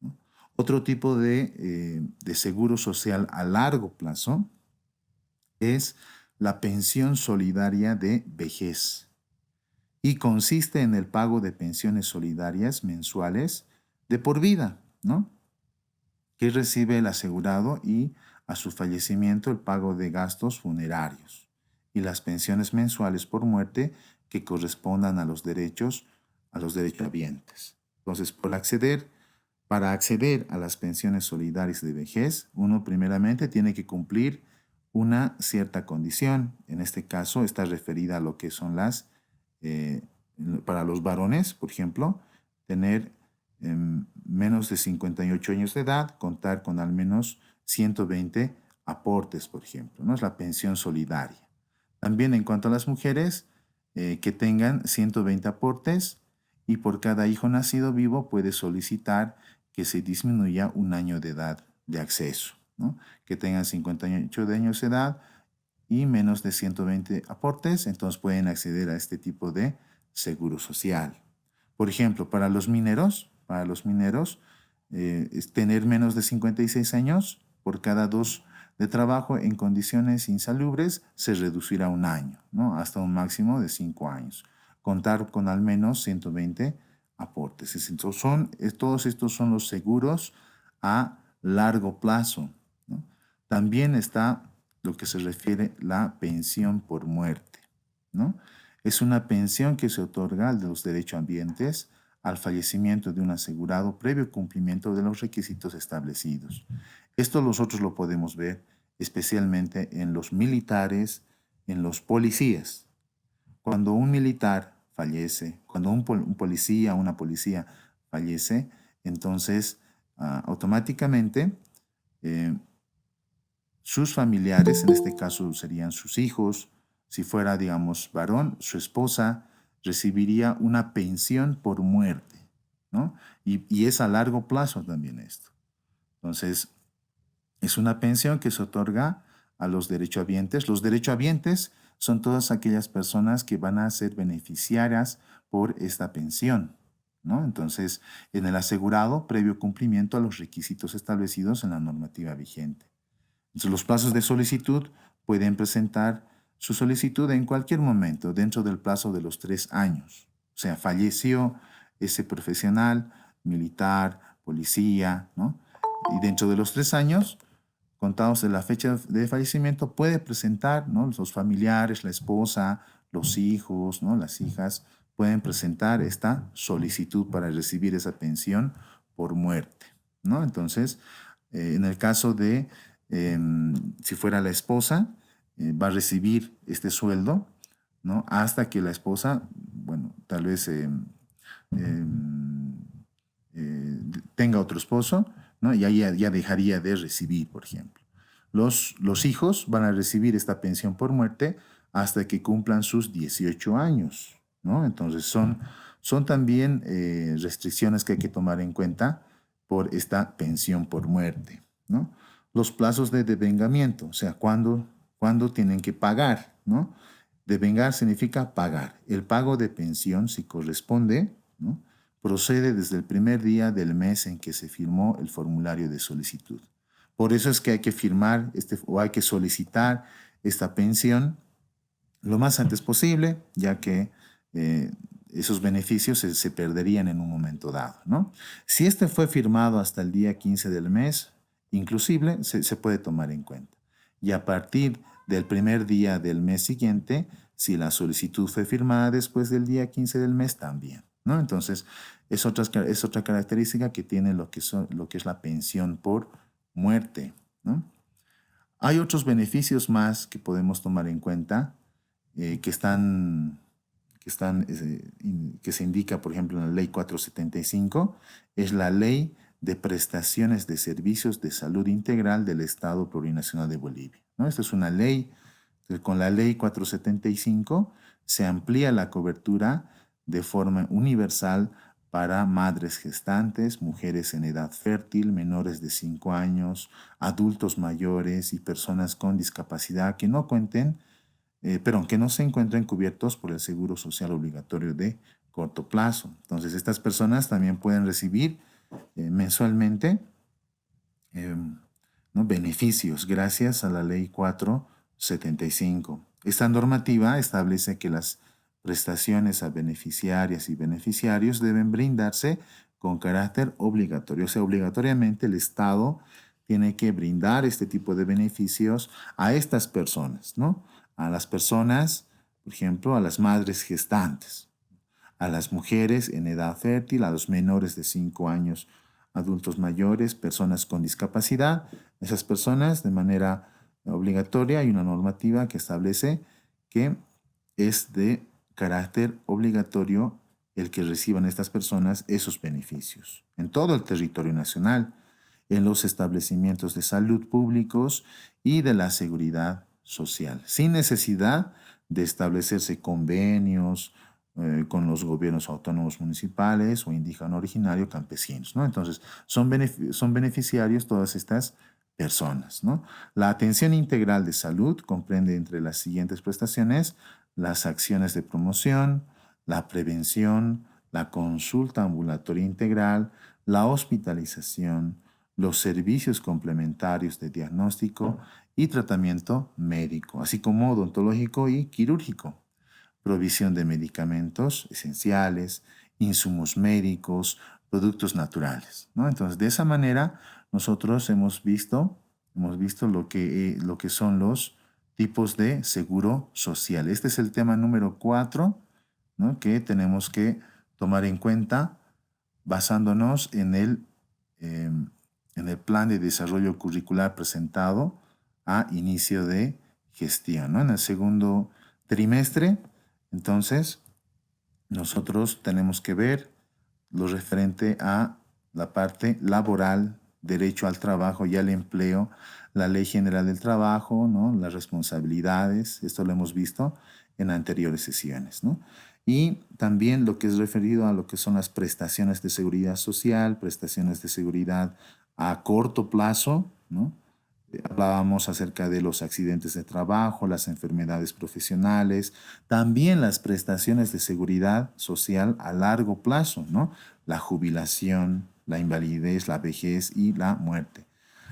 ¿no? Otro tipo de seguro social a largo plazo es la pensión solidaria de vejez y consiste en el pago de pensiones solidarias mensuales de por vida, ¿no? Que recibe el asegurado y a su fallecimiento el pago de gastos funerarios y las pensiones mensuales por muerte que correspondan a los derechohabientes. Entonces, para acceder a las pensiones solidarias de vejez, uno primeramente tiene que cumplir una cierta condición. En este caso está referida a lo que son para los varones, por ejemplo, tener menos de 58 años de edad, contar con al menos 120 aportes, por ejemplo, ¿no? Es la pensión solidaria. También en cuanto a las mujeres, que tengan 120 aportes y por cada hijo nacido vivo puede solicitar que se disminuya un año de edad de acceso, ¿no? Que tengan 58 años de edad y menos de 120 aportes, entonces pueden acceder a este tipo de seguro social. Por ejemplo, para los mineros, es tener menos de 56 años por cada 2 de trabajo en condiciones insalubres se reducirá un año, ¿no? Hasta un máximo de 5 años. Contar con al menos 120 aportes. Todos estos son los seguros a largo plazo, ¿no? También está lo que se refiere la pensión por muerte, ¿no? Es una pensión que se otorga de los derechohabientes al fallecimiento de un asegurado previo cumplimiento de los requisitos establecidos. Esto nosotros lo podemos ver especialmente en los militares, en los policías. Cuando un militar fallece, cuando un policía o una policía fallece, entonces automáticamente eh, sus familiares, en este caso serían sus hijos, si fuera, digamos, varón, su esposa recibiría una pensión por muerte, ¿no? Y es a largo plazo también esto. Entonces, es una pensión que se otorga a los derechohabientes. Los derechohabientes son todas aquellas personas que van a ser beneficiarias por esta pensión, ¿no? Entonces, en el asegurado, previo cumplimiento a los requisitos establecidos en la normativa vigente. Entonces, los plazos de solicitud pueden presentar su solicitud en cualquier momento dentro del plazo de los 3 años. O sea, falleció ese profesional, militar, policía, ¿no? Y dentro de los 3 años, contados de la fecha de fallecimiento, puede presentar, ¿no? Los familiares, la esposa, los hijos, ¿no? Las hijas pueden presentar esta solicitud para recibir esa pensión por muerte, ¿no? Entonces, en el caso de si fuera la esposa, va a recibir este sueldo, ¿no? Hasta que la esposa, bueno, tal vez tenga otro esposo, ¿no? Y ahí ya dejaría de recibir, por ejemplo. Los hijos van a recibir esta pensión por muerte hasta que cumplan sus 18 años, ¿no? Entonces son también restricciones que hay que tomar en cuenta por esta pensión por muerte, ¿no? Los plazos de devengamiento, o sea, cuándo tienen que pagar, ¿no? Devengar significa pagar. El pago de pensión, si corresponde, ¿no? Procede desde el primer día del mes en que se firmó el formulario de solicitud. Por eso es que hay que firmar o hay que solicitar esta pensión lo más antes posible, ya que esos beneficios se perderían en un momento dado, ¿no? Si este fue firmado hasta el día 15 del mes, inclusive se puede tomar en cuenta. Y a partir del primer día del mes siguiente, si la solicitud fue firmada después del día 15 del mes, también, ¿no? Entonces, es otra característica que tiene lo que es la pensión por muerte, ¿no? Hay otros beneficios más que podemos tomar en cuenta que se indica, por ejemplo, en la Ley 475, es la Ley de Prestaciones de Servicios de Salud Integral del Estado Plurinacional de Bolivia, ¿no? Esta es una ley, con la Ley 475 se amplía la cobertura de forma universal para madres gestantes, mujeres en edad fértil, menores de 5 años, adultos mayores y personas con discapacidad que no cuenten pero que no se encuentren cubiertos por el Seguro Social Obligatorio de corto plazo. Entonces, estas personas también pueden recibir mensualmente ¿no? beneficios gracias a la Ley 475. Esta normativa establece que las prestaciones a beneficiarias y beneficiarios deben brindarse con carácter obligatorio. O sea, obligatoriamente el Estado tiene que brindar este tipo de beneficios a estas personas, ¿no? A las personas, por ejemplo, a las madres gestantes, a las mujeres en edad fértil, a los menores de 5 años, adultos mayores, personas con discapacidad. Esas personas, de manera obligatoria, hay una normativa que establece que es de carácter obligatorio el que reciban estas personas esos beneficios en todo el territorio nacional, en los establecimientos de salud públicos y de la seguridad social, sin necesidad de establecerse convenios con los gobiernos autónomos municipales o indígena originario campesinos, ¿no? Entonces, son beneficiarios todas estas personas, ¿no? La atención integral de salud comprende entre las siguientes prestaciones las acciones de promoción, la prevención, la consulta ambulatoria integral, la hospitalización, los servicios complementarios de diagnóstico y tratamiento médico, así como odontológico y quirúrgico, provisión de medicamentos esenciales, insumos médicos, productos naturales, ¿no? Entonces, de esa manera, nosotros hemos visto lo que son los tipos de seguro social. Este es el tema número 4, ¿no? Que tenemos que tomar en cuenta basándonos en el plan de desarrollo curricular presentado a inicio de gestión, ¿no? En el segundo trimestre, entonces, nosotros tenemos que ver lo referente a la parte laboral, derecho al trabajo y al empleo, la Ley General del Trabajo, ¿no? Las responsabilidades, esto lo hemos visto en anteriores sesiones, ¿no? Y también lo que es referido a lo que son las prestaciones de seguridad social, prestaciones de seguridad a corto plazo, ¿no? Hablábamos acerca de los accidentes de trabajo, las enfermedades profesionales, también las prestaciones de seguridad social a largo plazo, ¿no? La jubilación, la invalidez, la vejez y la muerte.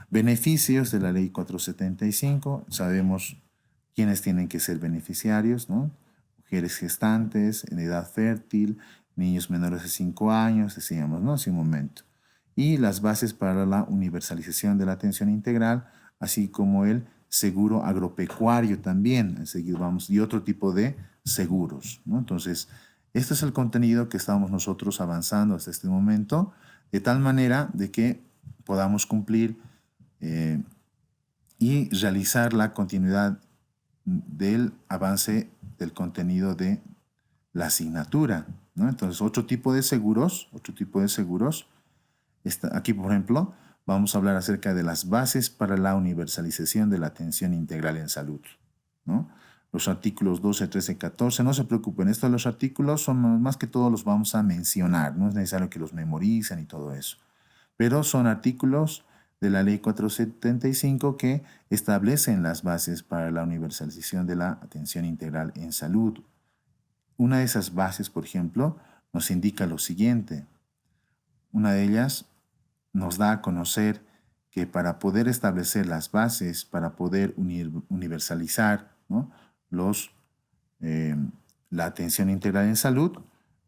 Beneficios de la Ley 475, sabemos quiénes tienen que ser beneficiarios, ¿no? Mujeres gestantes, en edad fértil, niños menores de 5 años, decíamos, ¿no? Hace un momento. Y las bases para la universalización de la atención integral, así como el seguro agropecuario también, y otro tipo de seguros, ¿no? Entonces, este es el contenido que estamos nosotros avanzando hasta este momento, de tal manera de que podamos cumplir y realizar la continuidad del avance del contenido de la asignatura, ¿no? Entonces, otro tipo de seguros, aquí, por ejemplo, vamos a hablar acerca de las bases para la universalización de la atención integral en salud, ¿no? Los artículos 12, 13, 14, no se preocupen, estos los artículos son más que todo los vamos a mencionar, no es necesario que los memoricen y todo eso, pero son artículos de la Ley 475 que establecen las bases para la universalización de la atención integral en salud. Una de esas bases, por ejemplo, nos indica lo siguiente. Una de ellas nos da a conocer que para poder establecer las bases, para poder universalizar, ¿no? La atención integral en salud,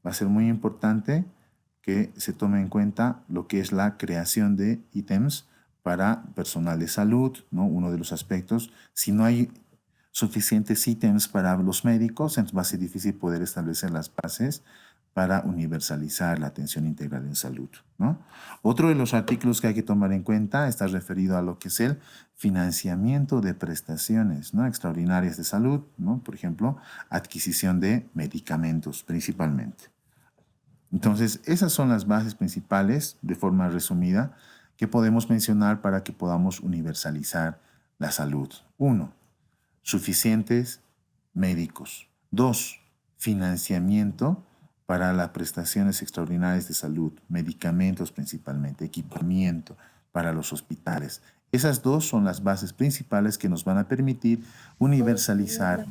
va a ser muy importante que se tome en cuenta lo que es la creación de ítems para personal de salud, ¿no? Uno de los aspectos. Si no hay suficientes ítems para los médicos, entonces va a ser difícil poder establecer las bases para universalizar la atención integral en salud, ¿no? Otro de los artículos que hay que tomar en cuenta está referido a lo que es el financiamiento de prestaciones, ¿no? Extraordinarias de salud, ¿no? Por ejemplo, adquisición de medicamentos principalmente. Entonces, esas son las bases principales, de forma resumida, que podemos mencionar para que podamos universalizar la salud. 1. Suficientes médicos. 2. Financiamiento para las prestaciones extraordinarias de salud, medicamentos principalmente, equipamiento para los hospitales. Esas dos son las bases principales que nos van a permitir universalizar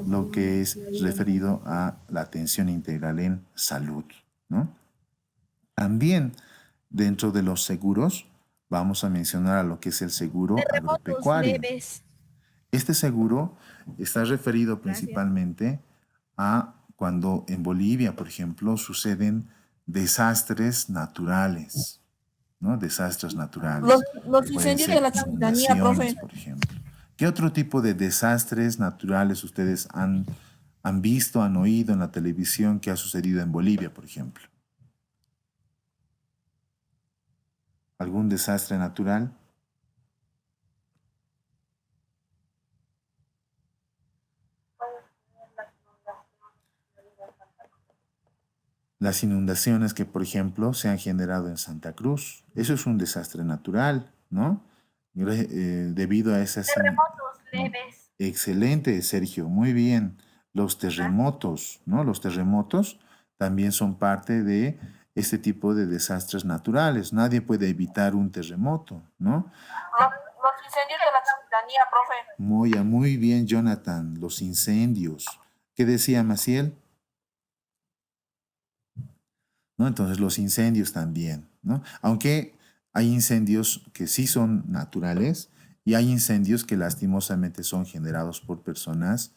lo que es referido a la atención integral en salud, ¿no? También dentro de los seguros vamos a mencionar a lo que es el seguro agropecuario. Este seguro está referido principalmente a cuando en Bolivia, por ejemplo, suceden desastres naturales, ¿no? Desastres naturales. Los Pueden incendios ser de la Chiquitanía, inundaciones, profe. por ejemplo. ¿Qué otro tipo de desastres naturales ustedes han visto, han oído en la televisión que ha sucedido en Bolivia, por ejemplo? ¿Algún desastre natural? Las inundaciones que, por ejemplo, se han generado en Santa Cruz. Eso es un desastre natural, ¿no? Debido a esas... Terremotos ¿no? leves. Excelente, Sergio, muy bien. Los terremotos, ¿no? Los terremotos también son parte de este tipo de desastres naturales. Nadie puede evitar un terremoto, ¿no? Los incendios de la ciudadanía, profe. Muy bien, Jonathan. Los incendios. ¿Qué decía Maciel? ¿No? Entonces los incendios también, ¿no? Aunque hay incendios que sí son naturales y hay incendios que lastimosamente son generados por personas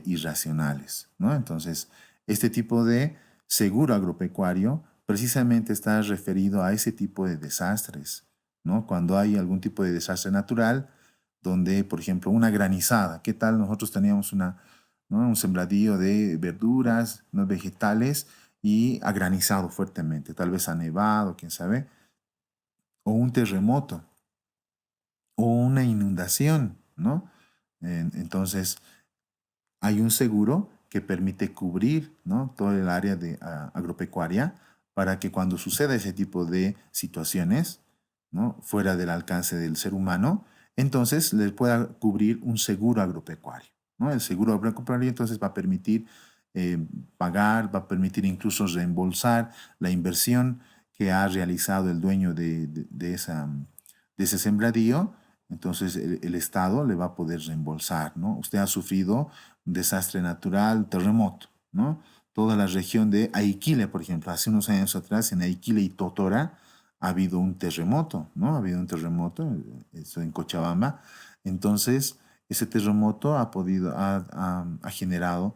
irracionales, ¿no? Entonces, este tipo de seguro agropecuario precisamente está referido a ese tipo de desastres, ¿no? Cuando hay algún tipo de desastre natural, donde, por ejemplo, una granizada, ¿qué tal? Nosotros teníamos ¿no? Un sembradío de verduras, ¿no? Vegetales, y ha granizado fuertemente, tal vez ha nevado, quién sabe, o un terremoto, o una inundación, ¿no? Entonces, hay un seguro que permite cubrir, ¿no? Todo el área de agropecuaria para que cuando suceda ese tipo de situaciones, ¿no? Fuera del alcance del ser humano, entonces les pueda cubrir un seguro agropecuario, ¿no? El seguro agropecuario entonces va a permitir pagar, va a permitir incluso reembolsar la inversión que ha realizado el dueño de ese sembradío. Entonces el Estado le va a poder reembolsar, ¿no? Usted ha sufrido un desastre natural, terremoto, ¿no? Toda la región de Aiquile, por ejemplo, hace unos años atrás en Aiquile y Totora ha habido un terremoto, ¿no? Ha habido un terremoto, eso en Cochabamba. Entonces, ese terremoto ha generado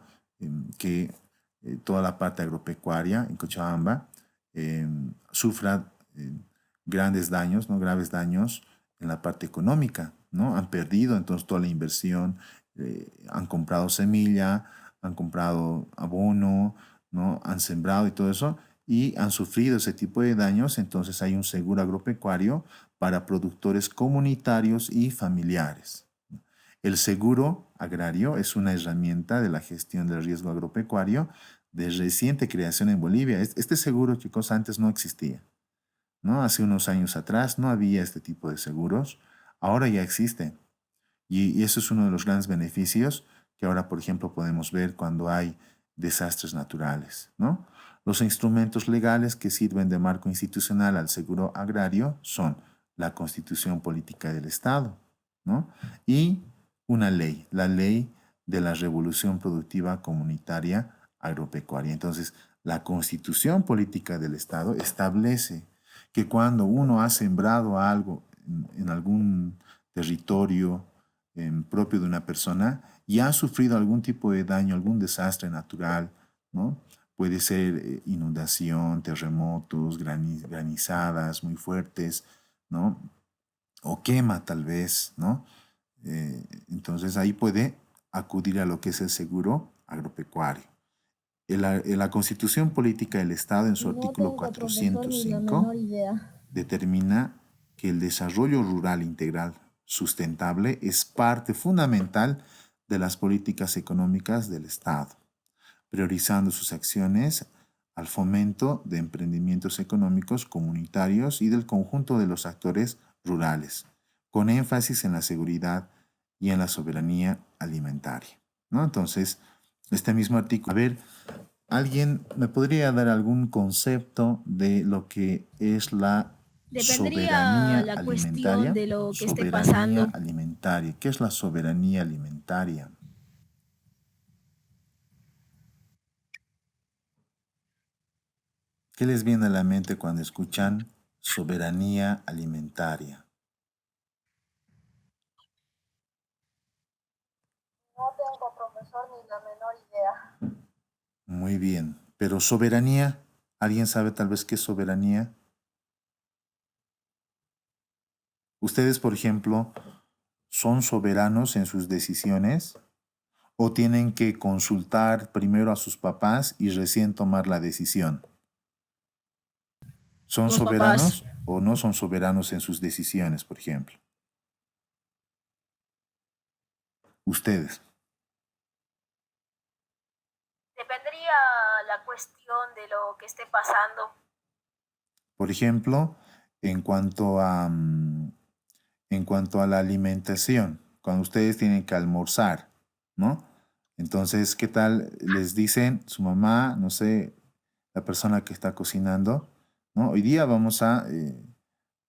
que toda la parte agropecuaria en Cochabamba sufra grandes daños, ¿no? Graves daños en la parte económica, ¿no? Han perdido entonces toda la inversión, han comprado semilla, han comprado abono, ¿no? Han sembrado y todo eso, y han sufrido ese tipo de daños. Entonces hay un seguro agropecuario para productores comunitarios y familiares. El seguro agrario es una herramienta de la gestión del riesgo agropecuario de reciente creación en Bolivia. Este seguro, chicos, antes no existía, ¿no? Hace unos años atrás no había este tipo de seguros, ahora ya existe. Y eso es uno de los grandes beneficios que ahora, por ejemplo, podemos ver cuando hay desastres naturales, ¿no? Los instrumentos legales que sirven de marco institucional al seguro agrario son la Constitución Política del Estado, ¿no? Y una ley, la Ley de la Revolución Productiva Comunitaria Agropecuaria. Entonces, la Constitución Política del Estado establece que cuando uno ha sembrado algo en algún territorio propio de una persona y ha sufrido algún tipo de daño, algún desastre natural, ¿no? Puede ser inundación, terremotos, granizadas muy fuertes, ¿no? O quema tal vez, ¿no? Entonces ahí puede acudir a lo que es el seguro agropecuario. La Constitución Política del Estado, en su artículo 405, determina que el desarrollo rural integral sustentable es parte fundamental de las políticas económicas del Estado, priorizando sus acciones al fomento de emprendimientos económicos comunitarios y del conjunto de los actores rurales, con énfasis en la seguridad y en la soberanía alimentaria, ¿no? Entonces, este mismo artículo, a ver, ¿alguien me podría dar algún concepto de lo que es la soberanía La alimentaria? cuestión de lo que esté Soberanía pasando. alimentaria. ¿Qué es la soberanía alimentaria? ¿Qué les viene a la mente cuando escuchan soberanía alimentaria? No tengo, profesor, ni la menor idea. Muy bien. Pero soberanía, ¿alguien sabe tal vez qué es soberanía? Ustedes, por ejemplo, ¿son soberanos en sus decisiones o tienen que consultar primero a sus papás y recién tomar la decisión? ¿Son Los soberanos papás. o no son soberanos en sus decisiones, por ejemplo? Ustedes. Dependería la cuestión de lo que esté pasando. Por ejemplo, en cuanto en cuanto a la alimentación, cuando ustedes tienen que almorzar, ¿no? Entonces, ¿qué tal? Les dicen su mamá, no sé, la persona que está cocinando, ¿no? Hoy día vamos a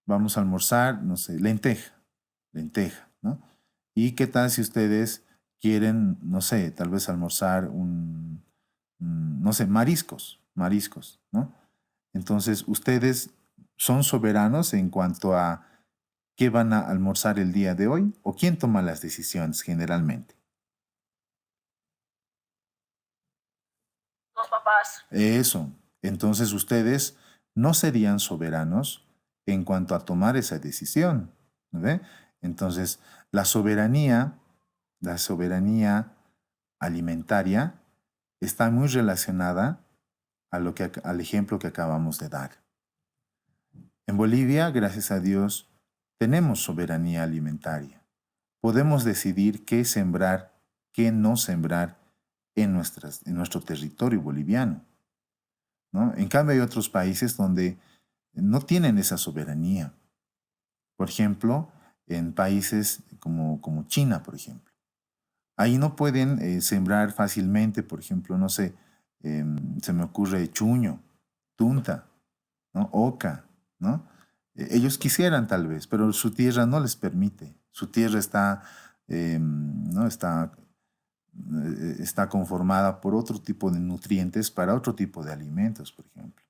almorzar, no sé, lenteja, ¿no? ¿Y qué tal si ustedes quieren, no sé, tal vez almorzar no sé, mariscos, ¿no? Entonces, ustedes son soberanos en cuanto a qué van a almorzar el día de hoy o quién toma las decisiones generalmente. Los papás. Eso. Entonces, ustedes no serían soberanos en cuanto a tomar esa decisión, ¿no ve? Entonces, la soberanía, la soberanía alimentaria está muy relacionada al ejemplo que acabamos de dar. En Bolivia, gracias a Dios, tenemos soberanía alimentaria. Podemos decidir qué sembrar, qué no sembrar en nuestro territorio boliviano, ¿no? En cambio, hay otros países donde no tienen esa soberanía. Por ejemplo, en países como China, por ejemplo. Ahí no pueden sembrar fácilmente, por ejemplo, no sé, se me ocurre chuño, tunta, ¿no? Oca, ¿no? Ellos quisieran tal vez, pero su tierra no les permite. Su tierra ¿no? Está conformada por otro tipo de nutrientes para otro tipo de alimentos, por ejemplo.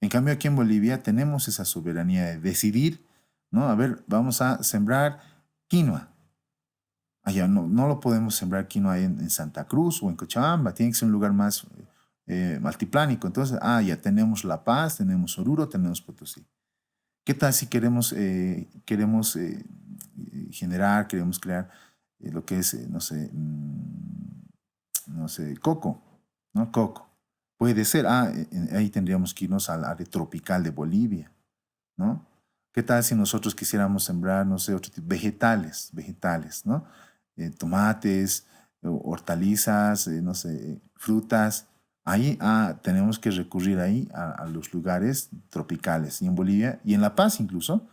En cambio, aquí en Bolivia tenemos esa soberanía de decidir, ¿no? A ver, vamos a sembrar quinoa. Allá no lo podemos sembrar quinoa en Santa Cruz o en Cochabamba, tiene que ser un lugar más altiplánico. Entonces, ya tenemos La Paz, tenemos Oruro, tenemos Potosí. ¿Qué tal si queremos generar, queremos crear lo que es, no sé, coco, ¿no? Coco. Puede ser, ahí tendríamos que irnos al área tropical de Bolivia, ¿no? ¿Qué tal si nosotros quisiéramos sembrar, no sé, otro tipo, vegetales, ¿no? Tomates, hortalizas, no sé, frutas. Ahí tenemos que recurrir ahí a los lugares tropicales. Y en Bolivia, y en La Paz incluso,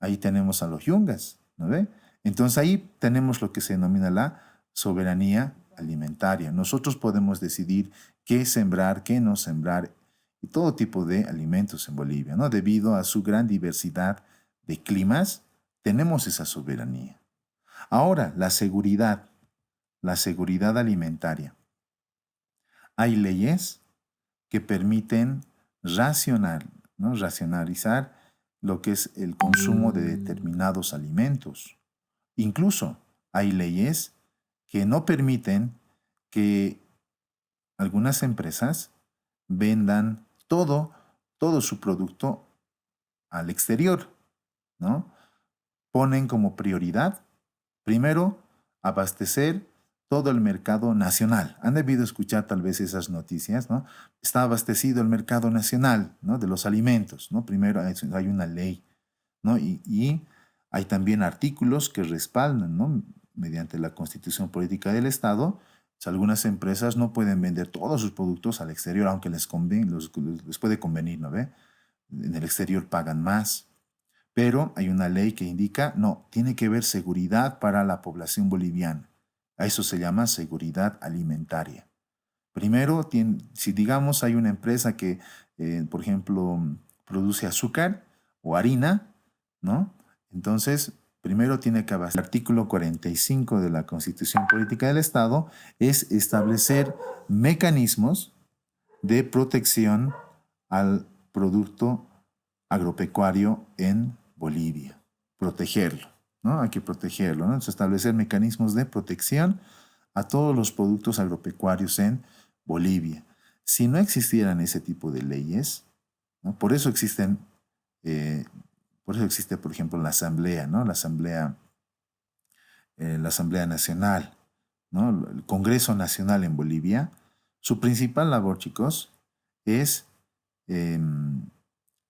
ahí tenemos a los yungas, ¿no ve? Entonces ahí tenemos lo que se denomina la soberanía alimentaria. Nosotros podemos decidir qué sembrar, qué no sembrar y todo tipo de alimentos en Bolivia, ¿no? Debido a su gran diversidad de climas, tenemos esa soberanía. Ahora, la seguridad alimentaria. Hay leyes que permiten ¿no? Racionalizar lo que es el consumo de determinados alimentos. Incluso hay leyes que no permiten que algunas empresas vendan todo su producto al exterior, ¿no? Ponen como prioridad, primero, abastecer todo el mercado nacional. Han debido escuchar tal vez esas noticias, ¿no? Está abastecido el mercado nacional, ¿no? De los alimentos, ¿no? Primero hay una ley, ¿no? Y hay también artículos que respaldan, ¿no? Mediante la Constitución Política del Estado, algunas empresas no pueden vender todos sus productos al exterior, aunque les puede convenir, ¿no ve? En el exterior pagan más, pero hay una ley que indica, no, tiene que haber seguridad para la población boliviana. A eso se llama seguridad alimentaria. Primero, si digamos hay una empresa que, por ejemplo, produce azúcar o harina, ¿no? Entonces, primero tiene que abastecer. El artículo 45 de la Constitución Política del Estado es establecer mecanismos de protección al producto agropecuario en Bolivia. Protegerlo, ¿no? Hay que protegerlo, ¿no? Entonces, establecer mecanismos de protección a todos los productos agropecuarios en Bolivia. Si no existieran ese tipo de leyes, ¿no? Eh, por eso existe, por ejemplo, la Asamblea, ¿no? La Asamblea Nacional, ¿no? El Congreso Nacional en Bolivia. Su principal labor, chicos, es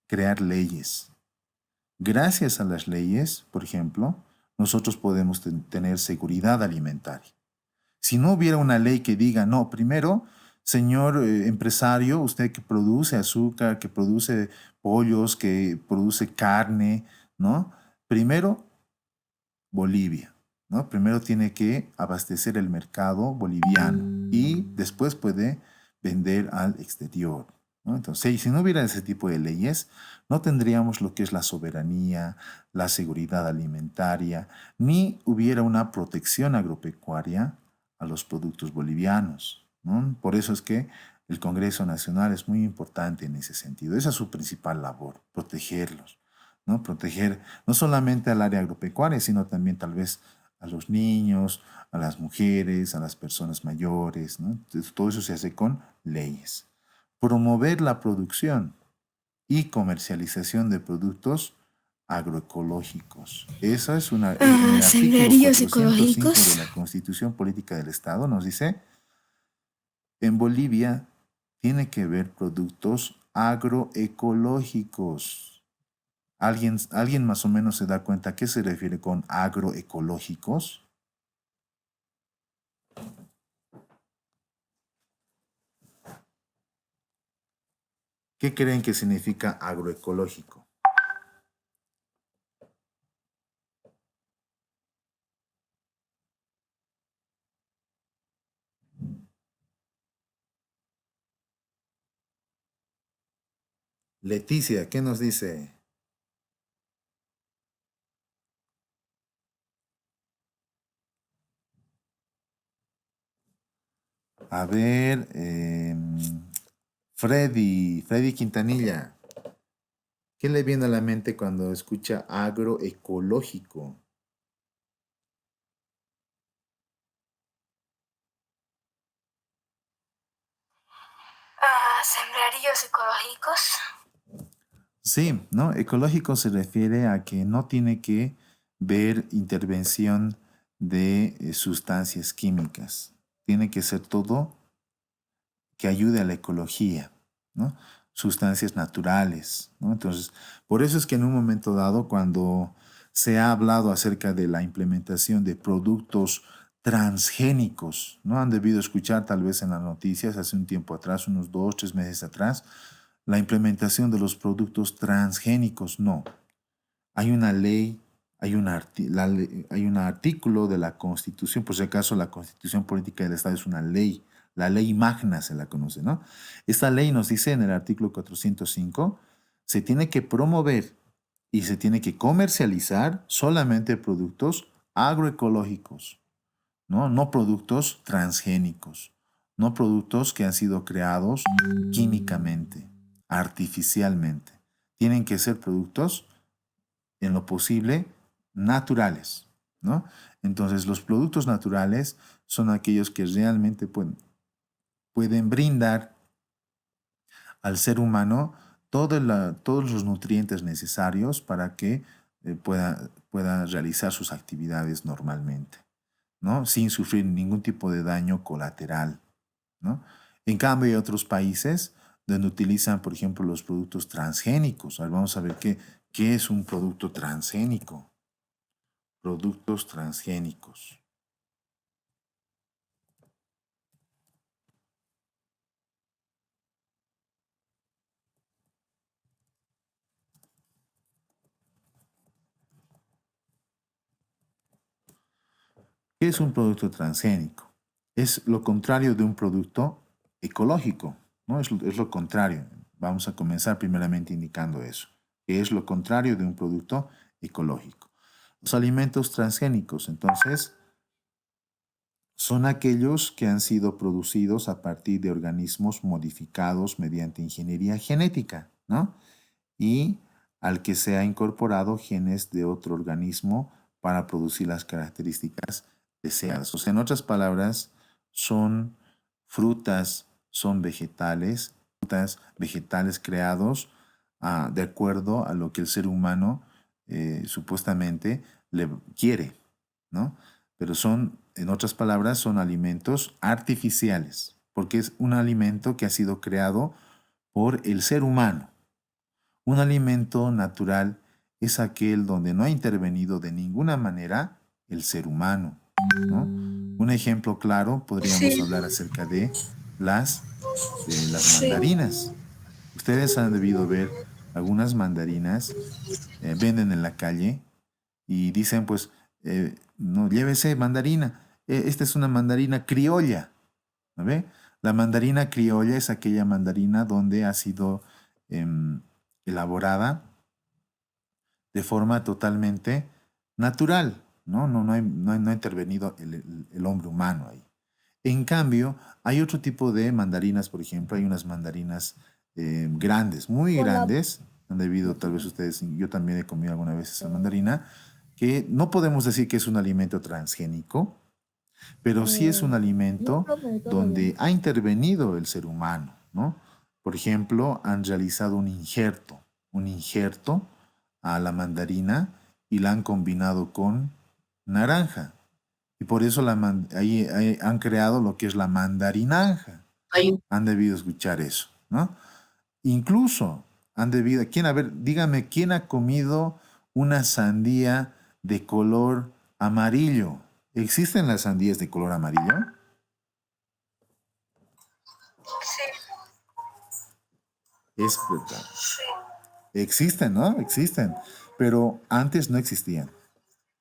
crear leyes. Gracias a las leyes, por ejemplo, nosotros podemos tener seguridad alimentaria. Si no hubiera una ley que diga, no, primero, señor empresario, usted que produce azúcar, que produce pollos, que produce carne, ¿no? Primero, Bolivia, ¿no? Primero tiene que abastecer el mercado boliviano y después puede vender al exterior, ¿no? Entonces, si no hubiera ese tipo de leyes, no tendríamos lo que es la soberanía, la seguridad alimentaria, ni hubiera una protección agropecuaria a los productos bolivianos, ¿no? Por eso es que el Congreso Nacional es muy importante en ese sentido. Esa es su principal labor, protegerlos, ¿no? Proteger no solamente al área agropecuaria, sino también tal vez a los niños, a las mujeres, a las personas mayores, ¿no? Entonces, todo eso se hace con leyes. Promover la producción y comercialización de productos agroecológicos. Eso es en el artículo ¿Sembradíos 405 ecológicos? de la Constitución Política del Estado nos dice, en Bolivia tiene que haber productos agroecológicos. ¿Alguien más o menos se da cuenta a qué se refiere con agroecológicos? ¿Qué creen que significa agroecológico? Leticia, ¿qué nos dice? A ver, Freddy Quintanilla, ¿qué le viene a la mente cuando escucha agroecológico? ¿Sembradíos ecológicos? Sí, ¿no? Ecológico se refiere a que no tiene que ver intervención de sustancias químicas. Tiene que ser todo que ayude a la ecología, ¿no? Sustancias naturales, ¿no? Entonces, por eso es que en un momento dado, cuando se ha hablado acerca de la implementación de productos transgénicos, ¿no? Han debido escuchar tal vez en las noticias hace un tiempo atrás, unos 2, 3 meses atrás, la implementación de los productos transgénicos. No, hay una ley, hay un artículo de la Constitución, por si acaso la Constitución Política del Estado es una ley, la ley magna se la conoce, ¿no? Esta ley nos dice en el artículo 405, se tiene que promover y se tiene que comercializar solamente productos agroecológicos, ¿no? No productos transgénicos, no productos que han sido creados químicamente, artificialmente. Tienen que ser productos en lo posible naturales, ¿no? Entonces, los productos naturales son aquellos que realmente pueden brindar al ser humano todos los nutrientes necesarios para que pueda realizar sus actividades normalmente, ¿no? Sin sufrir ningún tipo de daño colateral, ¿no? En cambio, hay otros países donde utilizan, por ejemplo, los productos transgénicos. Ahora vamos a ver qué es un producto transgénico. Productos transgénicos. ¿Qué es un producto transgénico? Es lo contrario de un producto ecológico, ¿no? Es lo contrario. Vamos a comenzar primeramente indicando eso, que es lo contrario de un producto ecológico. Los alimentos transgénicos, entonces, son aquellos que han sido producidos a partir de organismos modificados mediante ingeniería genética, ¿no? Y al que se ha incorporado genes de otro organismo para producir las características deseadas. O sea, en otras palabras, son frutas, son vegetales creados de acuerdo a lo que el ser humano supuestamente le quiere, ¿no? Pero son, en otras palabras, son alimentos artificiales, porque es un alimento que ha sido creado por el ser humano. Un alimento natural es aquel donde no ha intervenido de ninguna manera el ser humano, ¿no? Un ejemplo claro, podríamos Sí, hablar acerca de las sí. mandarinas. Ustedes han debido ver algunas mandarinas, venden en la calle y dicen, pues, no, llévese mandarina. Esta es una mandarina criolla, ¿no ve? La mandarina criolla es aquella mandarina donde ha sido elaborada de forma totalmente natural, ¿no? No ha intervenido el hombre humano ahí. En cambio, hay otro tipo de mandarinas, por ejemplo, hay unas mandarinas grandes, muy grandes, han debido, tal vez ustedes, yo también he comido alguna vez esa mandarina, que no podemos decir que es un alimento transgénico, pero sí es un alimento donde ha intervenido el ser humano, ¿no? Por ejemplo, han realizado un injerto a la mandarina y la han combinado con naranja. Y por eso ahí han creado lo que es la mandarinanja. Han debido escuchar eso, ¿no? Incluso han debido, a ver, dígame, ¿quién ha comido una sandía de color amarillo? ¿Existen las sandías de color amarillo? Sí, Es verdad. sí. Existen, ¿no? Existen. Pero antes no existían.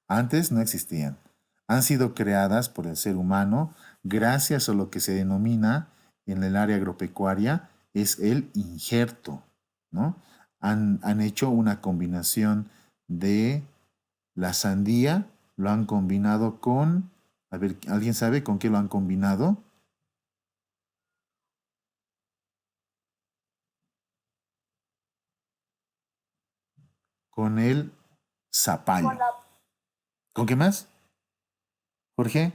Antes no existían. Han sido creadas por el ser humano gracias a lo que se denomina en el área agropecuaria es el injerto, ¿no? Han hecho una combinación de la sandía, lo han combinado con, a ver, ¿alguien sabe con qué lo han combinado? Con el Con zapallo. la, ¿Con qué más? Jorge.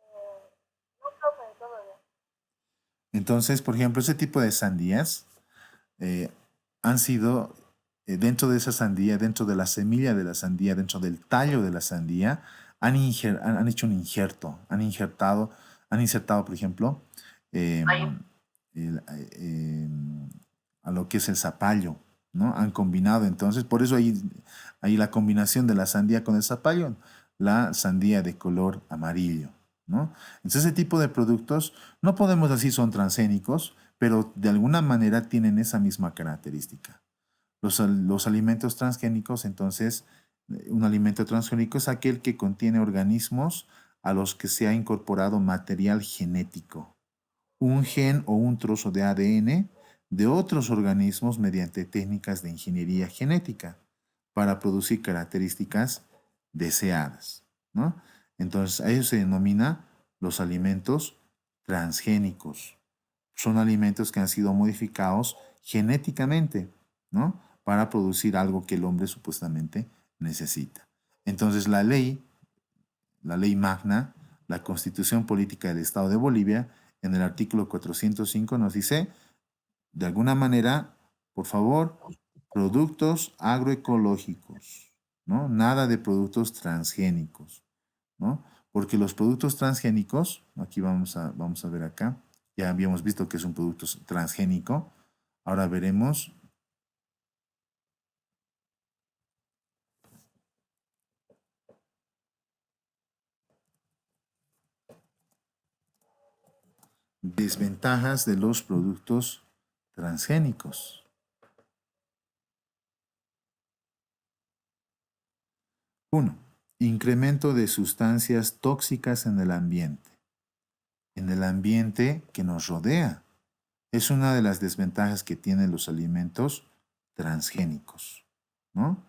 eh, no creo que de todo ya. Entonces, por ejemplo, ese tipo de sandías eh, han sido dentro de esa sandía, dentro de la semilla de la sandía, dentro del tallo de la sandía, han hecho un injerto, han insertado, por ejemplo, el, a lo que es el zapallo, ¿no? Han combinado entonces, por eso ahí la combinación de la sandía con el zapallo, la sandía de color amarillo, ¿no? Entonces ese tipo de productos no podemos decir son transgénicos, pero de alguna manera tienen esa misma característica. Los alimentos transgénicos, entonces, un alimento transgénico es aquel que contiene organismos a los que se ha incorporado material genético, un gen o un trozo de ADN de otros organismos mediante técnicas de ingeniería genética para producir características deseadas, ¿no? Entonces, a eso se denomina los alimentos transgénicos. Son alimentos que han sido modificados genéticamente, ¿no? Para producir algo que el hombre supuestamente necesita. Entonces, la ley magna, la Constitución Política del Estado de Bolivia, en el artículo 405 nos dice, de alguna manera, por favor, productos agroecológicos, ¿no? Nada de productos transgénicos, ¿no? Porque los productos transgénicos, aquí vamos a ver acá, ya habíamos visto que es un producto transgénico, ahora veremos desventajas de los productos transgénicos. Uno, incremento de sustancias tóxicas en el ambiente que nos rodea. Es una de las desventajas que tienen los alimentos transgénicos, ¿no?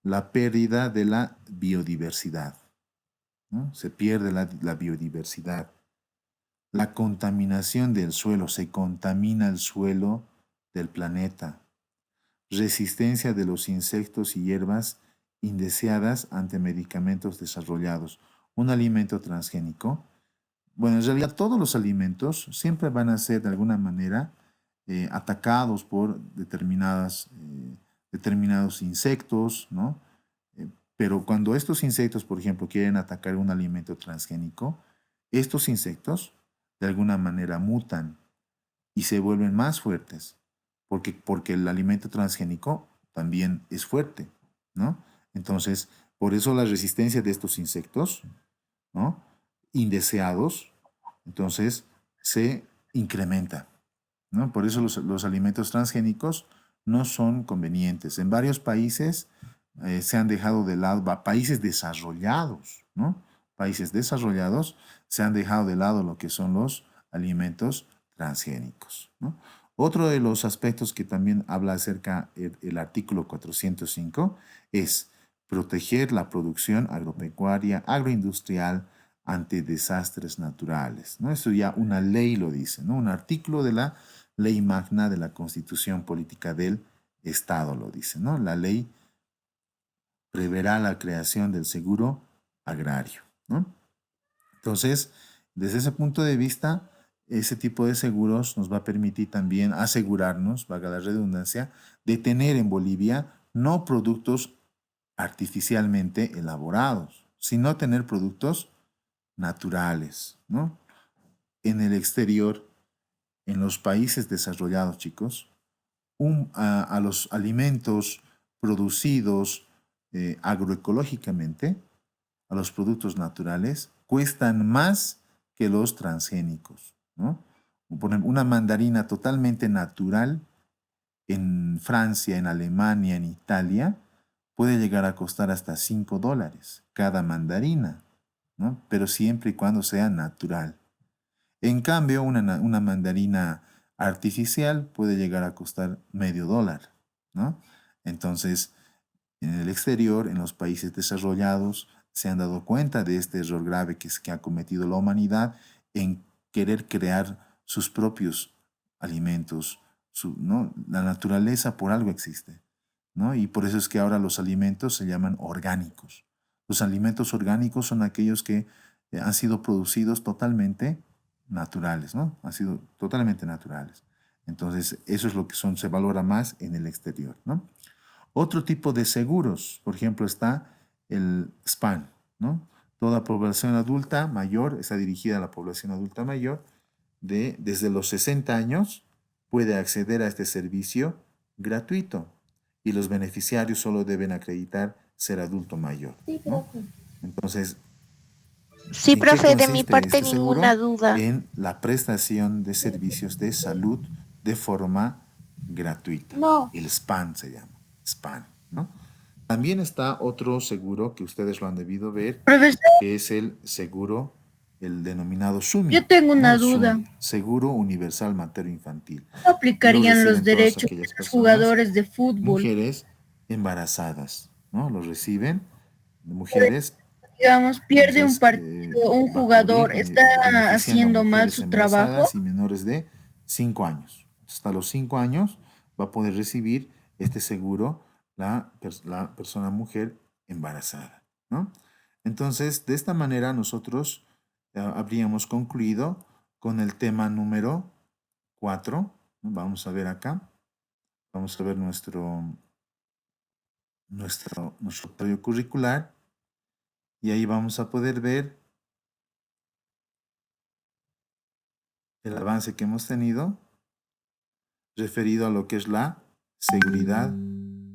La pérdida de la biodiversidad, ¿no? Se pierde la biodiversidad. La contaminación del suelo, se contamina el suelo del planeta. Resistencia de los insectos y hierbas indeseadas ante medicamentos desarrollados. Un alimento transgénico. Bueno, en realidad todos los alimentos siempre van a ser de alguna manera atacados por determinados insectos, ¿no? Pero cuando estos insectos, por ejemplo, quieren atacar un alimento transgénico, estos insectos de alguna manera mutan y se vuelven más fuertes, porque el alimento transgénico también es fuerte, ¿no? Entonces, por eso la resistencia de estos insectos, ¿no? Indeseados, entonces se incrementa, ¿no? Por eso los alimentos transgénicos no son convenientes. En varios países se han dejado de lado, países desarrollados, ¿no? Países desarrollados se han dejado de lado lo que son los alimentos transgénicos, ¿no? Otro de los aspectos que también habla acerca el artículo 405 es proteger la producción agropecuaria, agroindustrial ante desastres naturales, ¿no? Eso ya una ley lo dice, ¿no? Un artículo de la ley magna de la Constitución Política del Estado lo dice, ¿no? La ley preverá la creación del seguro agrario, ¿no? Entonces, desde ese punto de vista, ese tipo de seguros nos va a permitir también asegurarnos, valga la redundancia, de tener en Bolivia no productos artificialmente elaborados, sino tener productos naturales, ¿no? En el exterior, en los países desarrollados, chicos, a los alimentos producidos agroecológicamente, a los productos naturales, cuestan más que los transgénicos, ¿no? Por ejemplo, una mandarina totalmente natural en Francia, en Alemania, en Italia, puede llegar a costar hasta $5 cada mandarina, ¿no? Pero siempre y cuando sea natural. En cambio, una mandarina artificial puede llegar a costar $0.50, ¿no? Entonces, en el exterior, en los países desarrollados, se han dado cuenta de este error grave que ha cometido la humanidad en querer crear sus propios alimentos, ¿no? La naturaleza por algo existe, ¿no? Y por eso es que ahora los alimentos se llaman orgánicos. Los alimentos orgánicos son aquellos que han sido producidos totalmente naturales, ¿no? Han sido totalmente naturales. Entonces, eso es lo que se valora más en el exterior, ¿no? Otro tipo de seguros, por ejemplo, está el SPAN, ¿no? Toda población adulta mayor, está dirigida a la población adulta mayor, desde los 60 años puede acceder a este servicio gratuito y los beneficiarios solo deben acreditar ser adulto mayor, ¿no? Entonces, Sí, ¿en qué profe, de mi consiste parte este ninguna seguro? duda. En la prestación de servicios de salud de forma gratuita. No. El SPAN se llama, SPAN, ¿no? También está otro seguro que ustedes lo han debido ver, Profesor, que es el seguro, el denominado SUMI, yo tengo ¿no? una El duda. SUMI, Seguro Universal Materno Infantil. ¿Cómo Lo aplicarían los reciben todas derechos de aquellas los personas, jugadores de fútbol? mujeres embarazadas, ¿no? Lo reciben mujeres Digamos, pierde un entonces, partido, un va a cubrir, jugador, ¿está benefician a haciendo mal mujeres su trabajo? embarazadas y menores de 5 años. Hasta los 5 años va a poder recibir este seguro la persona mujer embarazada, ¿no? Entonces, de esta manera nosotros habríamos concluido con el tema número 4. Vamos a ver acá. Vamos a ver nuestro apoyo curricular. Y ahí vamos a poder ver el avance que hemos tenido referido a lo que es la seguridad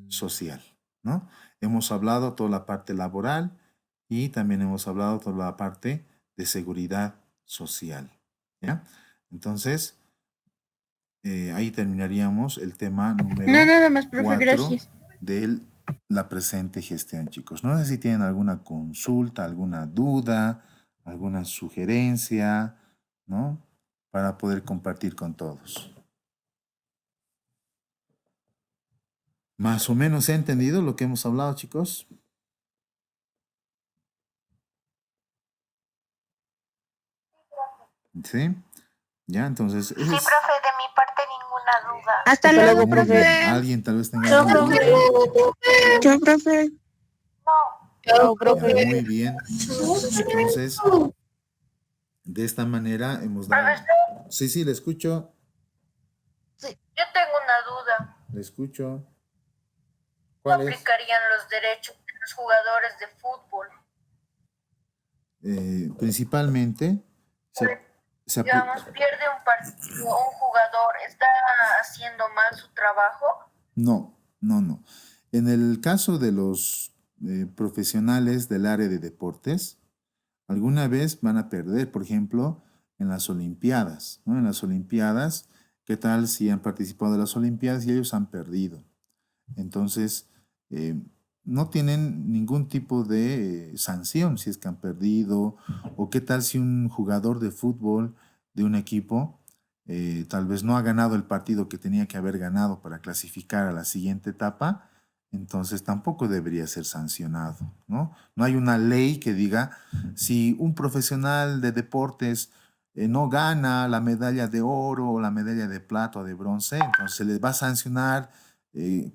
social, ¿no? Hemos hablado toda la parte laboral y también hemos hablado toda la parte de seguridad social, ¿ya? Entonces, ahí terminaríamos el tema No, número nada más, profe, 4 gracias. de la presente gestión, chicos. No sé si tienen alguna consulta, alguna duda, alguna sugerencia, ¿no? Para poder compartir con todos. ¿Más o menos se ha entendido lo que hemos hablado, chicos? ¿Sí? Ya, entonces, Sí, profe, de mi parte ninguna duda. Hasta Hasta luego, luego, muy bien. profe. ¿Alguien tal vez tenga Chao, alguna profe. duda? Chao, profe. Chao, Ya, profe. muy bien. Entonces, de esta manera hemos dado... Sí, sí, le escucho. Yo tengo una duda. Le escucho. ¿Cómo ¿Cuál es? aplicarían los derechos de los jugadores de fútbol? Principalmente, se Digamos, pierde un partido, un jugador, ¿está haciendo mal su trabajo? No, no, no. En el caso de los profesionales del área de deportes, alguna vez van a perder, por ejemplo, en las Olimpiadas, ¿no? En las Olimpiadas, ¿Qué tal si han participado de las Olimpiadas y ellos han perdido? Entonces, no tienen ningún tipo de sanción si es que han perdido. ¿O qué tal si un jugador de fútbol de un equipo tal vez no ha ganado el partido que tenía que haber ganado para clasificar a la siguiente etapa? Entonces tampoco debería ser sancionado, ¿no? No hay una ley que diga si un profesional de deportes no gana la medalla de oro o la medalla de plata o de bronce, entonces se les va a sancionar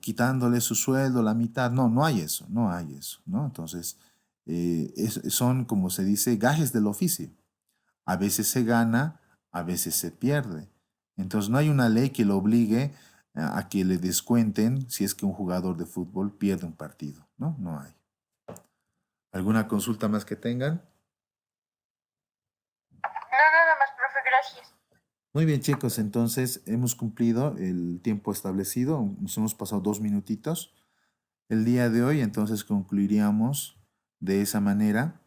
quitándole su sueldo, la mitad. No, no hay eso, no hay eso, ¿no? Entonces, son, como se dice, gajes del oficio. A veces se gana, a veces se pierde. Entonces, no hay una ley que lo obligue a que le descuenten si es que un jugador de fútbol pierde un partido, ¿no? No hay. ¿Alguna consulta más que tengan? No, nada más, profe, gracias. Muy bien, chicos, entonces hemos cumplido el tiempo establecido, nos hemos pasado 2 minutitos. El día de hoy, entonces, concluiríamos de esa manera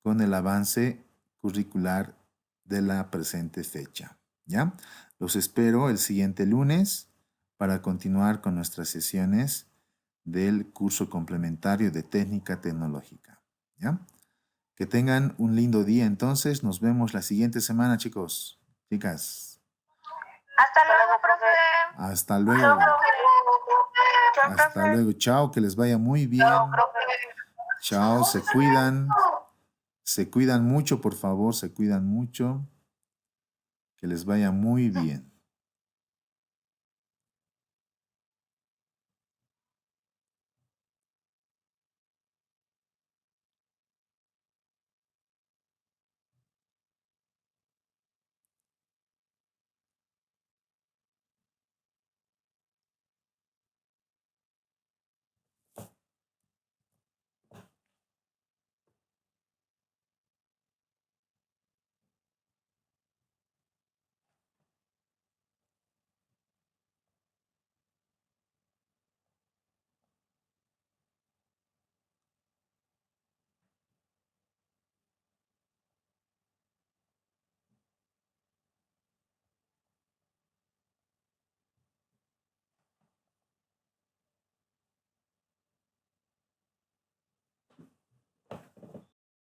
con el avance curricular de la presente fecha, ¿ya? Los espero el siguiente lunes para continuar con nuestras sesiones del curso complementario de técnica tecnológica, ¿ya? Que tengan un lindo día, entonces, nos vemos la siguiente semana, chicos, chicas. Hasta luego, profe. Hasta luego. Chao, profe. Hasta luego. Chao, que les vaya muy bien. Chao, profe. Chao, se cuidan. Se cuidan mucho, por favor, se cuidan mucho. Que les vaya muy bien.